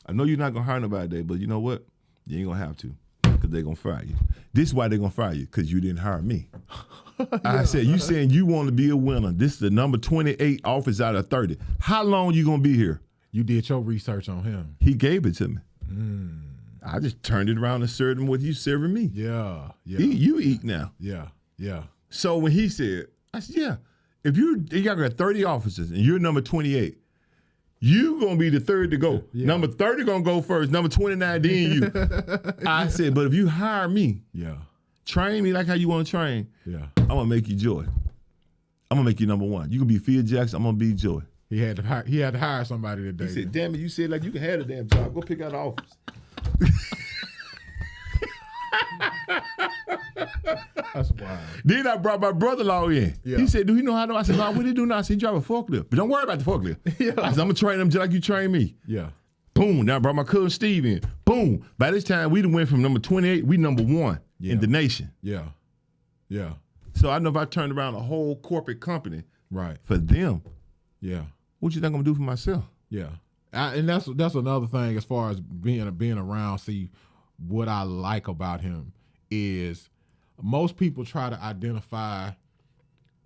Speaker 3: I know you're not gonna hire nobody today, but you know what? You ain't gonna have to, because they're gonna fire you. This is why they're gonna fire you, because you didn't hire me. I said, you saying you want to be a winner. This is the number 28 office out of 30. How long you gonna be here?
Speaker 2: You did your research on him.
Speaker 3: He gave it to me. I just turned it around and served him what you serving me.
Speaker 2: Yeah.
Speaker 3: You eat now.
Speaker 2: Yeah.
Speaker 3: So when he said, I said, yeah, if you got 30 officers and you're number 28, you gonna be the third to go.
Speaker 2: Yeah.
Speaker 3: Number 30 gonna go first. Number 29, then you. I said, but if you hire me,
Speaker 2: Yeah.
Speaker 3: train me like how you want to train,
Speaker 2: Yeah.
Speaker 3: I'm gonna make you joy. I'm gonna make you number one. You can be Phil Jackson. I'm gonna be Joey.
Speaker 2: He had to hire somebody today.
Speaker 3: He said, "Damn it, you said like you can have the damn job. Go pick out the office."
Speaker 2: That's wild.
Speaker 3: Then I brought my brother-in-law in.
Speaker 2: Yeah.
Speaker 3: He said, "Do he know how to?" I said, "No, what he do now?" I said, "He drive a forklift, but don't worry about the forklift."
Speaker 2: Yeah.
Speaker 3: I said, "I'm gonna train him just like you train me."
Speaker 2: Yeah.
Speaker 3: Boom. Now I brought my cousin Steve in. Boom. By this time, we done went from number 28, we number one in the nation.
Speaker 2: Yeah. Yeah.
Speaker 3: So I know if I turned around a whole corporate company
Speaker 2: Right.
Speaker 3: for them,
Speaker 2: Yeah.
Speaker 3: what you think I'm gonna do for myself?
Speaker 2: Yeah. And that's another thing as far as being around. See, what I like about him is most people try to identify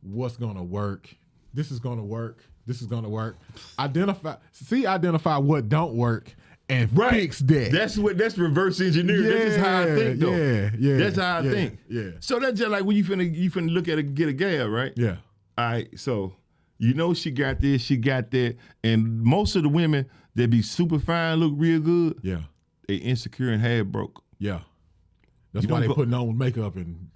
Speaker 2: what's gonna work. This is gonna work. This is gonna work. Identify what don't work and fix that.
Speaker 3: That's reverse engineering. That's just how I think though.
Speaker 2: Yeah.
Speaker 3: That's how I think.
Speaker 2: Yeah.
Speaker 3: So that's just like when you finna look at get a gal, right?
Speaker 2: Yeah.
Speaker 3: All right, so you know she got this, she got that, and most of the women that be super fine, look real good,
Speaker 2: Yeah.
Speaker 3: they insecure and half broke,
Speaker 2: Yeah. That's
Speaker 3: You
Speaker 2: why
Speaker 3: don't
Speaker 2: they
Speaker 3: go-
Speaker 2: putting on makeup and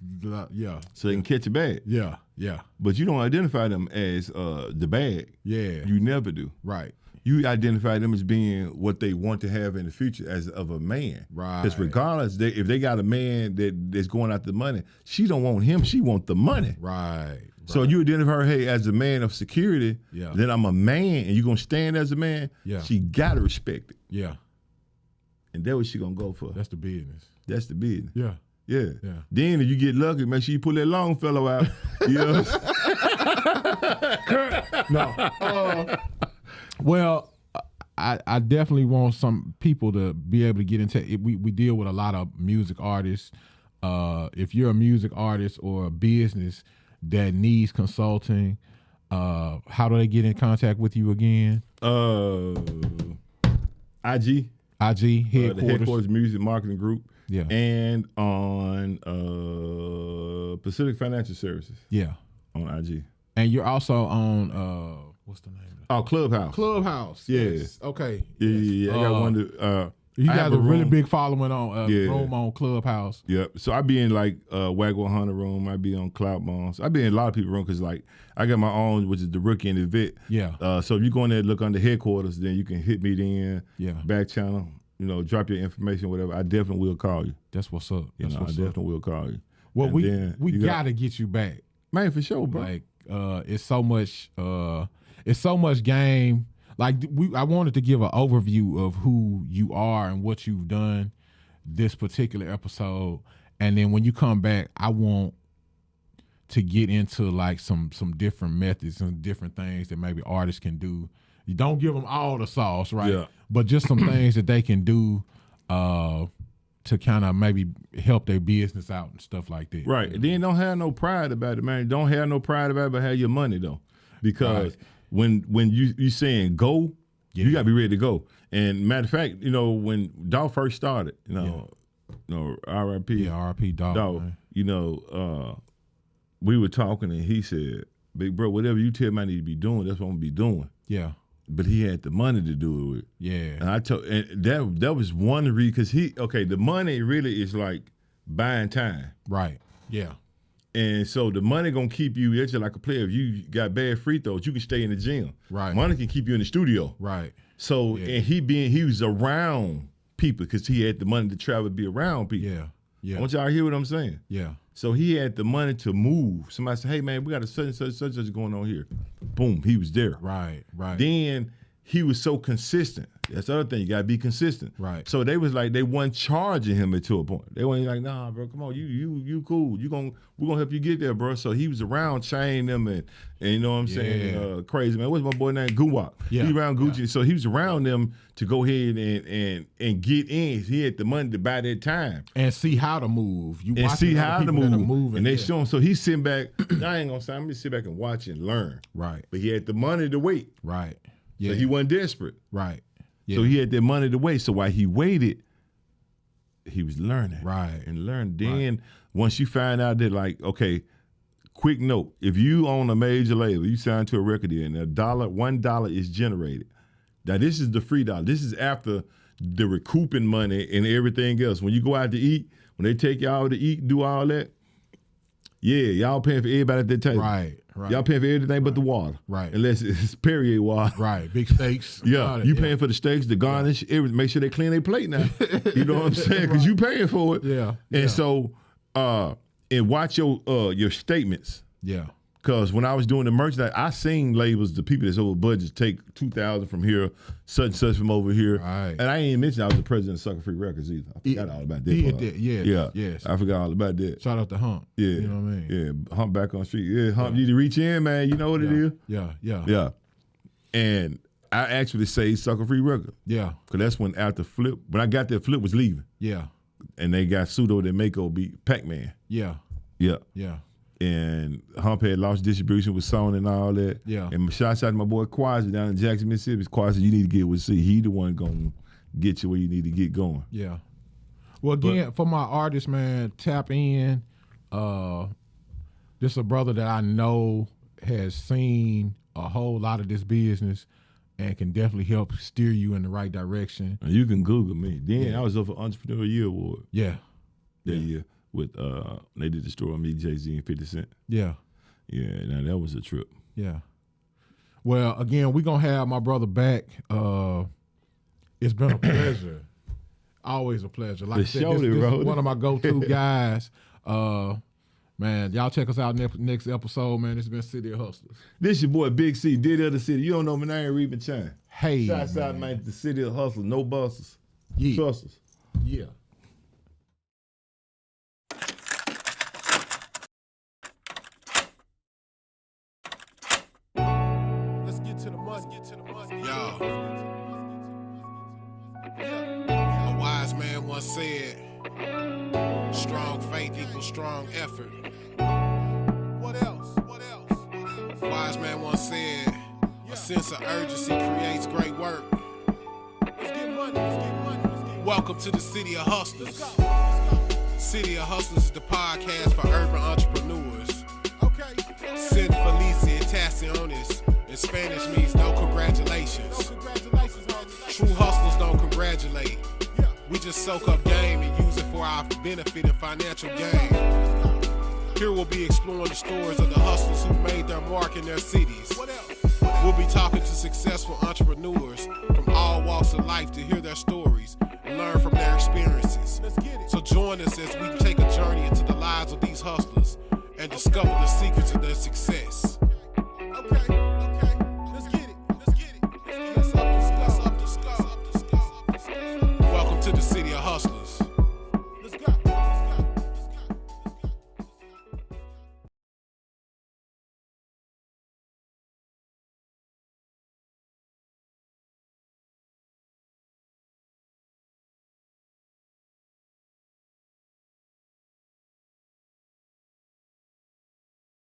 Speaker 2: yeah.
Speaker 3: so they can catch a bag.
Speaker 2: Yeah. Yeah.
Speaker 3: But you don't identify them as the bag.
Speaker 2: Yeah.
Speaker 3: You never do.
Speaker 2: Right.
Speaker 3: You identify them as being what they want to have in the future as of a man.
Speaker 2: Right.
Speaker 3: Because regardless, if they got a man that's going after the money, she don't want him. She want the money.
Speaker 2: Right.
Speaker 3: So you identify her, hey, as a man of security,
Speaker 2: Yeah.
Speaker 3: then I'm a man, and you're going to stand as a man,
Speaker 2: Yeah.
Speaker 3: she got to respect it.
Speaker 2: Yeah.
Speaker 3: And that's what she going to go for.
Speaker 2: That's the business.
Speaker 3: That's the business.
Speaker 2: Yeah.
Speaker 3: Yeah.
Speaker 2: Yeah.
Speaker 3: Then if you get lucky, make sure you pull that long fellow out. You know?
Speaker 2: No. Well, I definitely want some people to be able to get into it. We deal with a lot of music artists. If you're a music artist or a business that needs consulting, how do they get in contact with you again?
Speaker 3: IG.
Speaker 2: IG headquarters.
Speaker 3: The Headquarters Music Marketing Group.
Speaker 2: Yeah.
Speaker 3: And on Pacific Financial Services
Speaker 2: Yeah.
Speaker 3: on IG.
Speaker 2: And you're also on what's the name of it?
Speaker 3: Oh, Clubhouse.
Speaker 2: Clubhouse.
Speaker 3: Yeah.
Speaker 2: Yes. Okay.
Speaker 3: Yeah. I got one that
Speaker 2: You
Speaker 3: I
Speaker 2: got
Speaker 3: have
Speaker 2: a really
Speaker 3: room.
Speaker 2: big following on
Speaker 3: Yeah.
Speaker 2: room on Clubhouse.
Speaker 3: Yep. So I be in like Waggle Hunter room. I be on Cloud Bones. I be in a lot of people's room because like I got my own, which is the Rookie and the Vet.
Speaker 2: Yeah.
Speaker 3: So if you go in there and look under headquarters, then you can hit me then.
Speaker 2: Yeah.
Speaker 3: Back channel. You know, drop your information, whatever. I definitely will call you.
Speaker 2: That's what's up.
Speaker 3: You
Speaker 2: That's
Speaker 3: know, I
Speaker 2: what's up.
Speaker 3: definitely will call you.
Speaker 2: Well,
Speaker 3: And
Speaker 2: we
Speaker 3: then you
Speaker 2: gotta get you back.
Speaker 3: Man, for sure, bro.
Speaker 2: Like it's so much game. Like I wanted to give an overview of who you are and what you've done this particular episode, and then when you come back, I want to get into like some different methods and different things that maybe artists can do. You don't give them all the sauce, right?
Speaker 3: Yeah.
Speaker 2: But just some things that they can do to kind of maybe help their business out and stuff like that.
Speaker 3: Right. And then don't have no pride about it, man. Don't have no pride about it, but have your money though. Because when you saying go, you gotta be ready to go. And matter of fact, you know, when Dawg first started, you know, RIP.
Speaker 2: Yeah, RIP Dawg. Man.
Speaker 3: You know, we were talking and he said, "Big bro, whatever you tell me I need to be doing, that's what I'm gonna be doing."
Speaker 2: Yeah.
Speaker 3: But he had the money to do it with.
Speaker 2: Yeah.
Speaker 3: And I told, and that was one reason, because the money really is like buying time.
Speaker 2: Right. Yeah.
Speaker 3: And so the money gonna keep you, it's just like a player. If you got bad free throws, you can stay in the gym.
Speaker 2: Right.
Speaker 3: Money can keep you in the studio.
Speaker 2: Right.
Speaker 3: So, and he was around people because he had the money to travel, be around people.
Speaker 2: Yeah. Yeah.
Speaker 3: I want y'all to hear what I'm saying.
Speaker 2: Yeah.
Speaker 3: So he had the money to move. Somebody said, "Hey man, we got a such and such going on here." Boom, he was there.
Speaker 2: Right. Right.
Speaker 3: Then he was so consistent. That's the other thing. You gotta be consistent.
Speaker 2: Right.
Speaker 3: So they was like, they wasn't charging him to a point. They weren't like, "Nah, bro, come on, you cool. We're gonna help you get there, bro." So he was around training them and you know what I'm saying? Crazy man. What's my boy name? Guwak.
Speaker 2: Yeah.
Speaker 3: He around Gucci. So he was around them to go ahead and get in. He had the money to buy that time.
Speaker 2: And see how to move. You
Speaker 3: And see how to move. And they
Speaker 2: yeah.
Speaker 3: show him. So he's sitting back. I ain't gonna say, I'm gonna sit back and watch and learn.
Speaker 2: Right.
Speaker 3: But he had the money to wait.
Speaker 2: Right. Yeah.
Speaker 3: So he wasn't desperate.
Speaker 2: Right. Yeah.
Speaker 3: So he had that money to wait. So while he waited, he was learning.
Speaker 2: Right.
Speaker 3: And learning. Then once you find out that, like, okay, quick note, if you own a major label, you sign to a record deal, and $1 is generated. Now this is the free dollar. This is after the recouping money and everything else. When you go out to eat, when they take y'all to eat, do all that, yeah, y'all paying for everybody at that table.
Speaker 2: Right. right.
Speaker 3: Y'all paying for everything but the water.
Speaker 2: Right.
Speaker 3: Unless it's Perrier water.
Speaker 2: Right, big steaks.
Speaker 3: Yeah, you paying for the steaks, the garnish, everything. Make sure they clean their plate now. You know what I'm saying? Because you paying for it.
Speaker 2: Yeah.
Speaker 3: And so, and watch your statements.
Speaker 2: Yeah.
Speaker 3: Because when I was doing the merchandise, I seen labels, the people that's over budget take 2,000 from here, such and such from over here.
Speaker 2: Right.
Speaker 3: And I ain't even mention I was the president of Sucker Free Records either. I forgot all about that.
Speaker 2: Did
Speaker 3: part.
Speaker 2: that, yeah.
Speaker 3: Yeah.
Speaker 2: Yes.
Speaker 3: I forgot all about that.
Speaker 2: Shout out to Hump.
Speaker 3: Yeah.
Speaker 2: You know what I mean?
Speaker 3: Yeah. Hump back on the street. Yeah, Hump, you need to reach in, man. You know what it is?
Speaker 2: Yeah.
Speaker 3: Yeah. And I actually say Sucker Free Record.
Speaker 2: Yeah.
Speaker 3: Because that's when after Flip, when I got there, Flip was leaving.
Speaker 2: Yeah.
Speaker 3: And they got Pseudo that Mako beat Pac-Man.
Speaker 2: Yeah.
Speaker 3: Yeah.
Speaker 2: Yeah.
Speaker 3: And Hump had lost distribution with Sony and all that.
Speaker 2: Yeah.
Speaker 3: And shout out to my boy Quasi down in Jackson, Mississippi. Quasi, you need to get with C. He the one gonna get you where you need to get going.
Speaker 2: Yeah. Well, again, for my artists, man, tap in. This a brother that I know has seen a whole lot of this business and can definitely help steer you in the right direction.
Speaker 3: And you can Google me. Then I was up for Entrepreneur Year Award
Speaker 2: Yeah.
Speaker 3: that year with they did the story on me, Jay-Z and 50 Cent.
Speaker 2: Yeah.
Speaker 3: Yeah, now that was a trip.
Speaker 2: Yeah. Well, again, we're going to have my brother back. It's been a pleasure. Always a pleasure. Like I said, this is one of my go-to guys. Man, y'all check us out next episode, man. This has been City of Hustlers.
Speaker 3: This your boy Big C, Diddy of the City. You don't know me, I ain't Reba Chan.
Speaker 2: Hey,
Speaker 3: Shouts out, man, to the City of Hustlers. No busters.
Speaker 2: Yeah.
Speaker 3: Trust us.
Speaker 2: Yeah.
Speaker 1: Let's get to the money. Y'all. A wise man once said, strong faith equals strong effort. What else? Wise man once said, a sense of urgency creates great work. Let's get money. Welcome to the City of Hustlers. City of Hustlers is the podcast for urban entrepreneurs. Sin Felicia Taciones in Spanish means no congratulations. True hustlers don't congratulate. We just soak up game and use it for our benefit and financial gain. Here we'll be exploring the stories of the hustlers who made their mark in their cities. We'll be talking to successful entrepreneurs from all walks of life to hear their stories and learn from their experiences. So join us as we take a journey into the lives of these hustlers and discover the secrets of their success. Okay.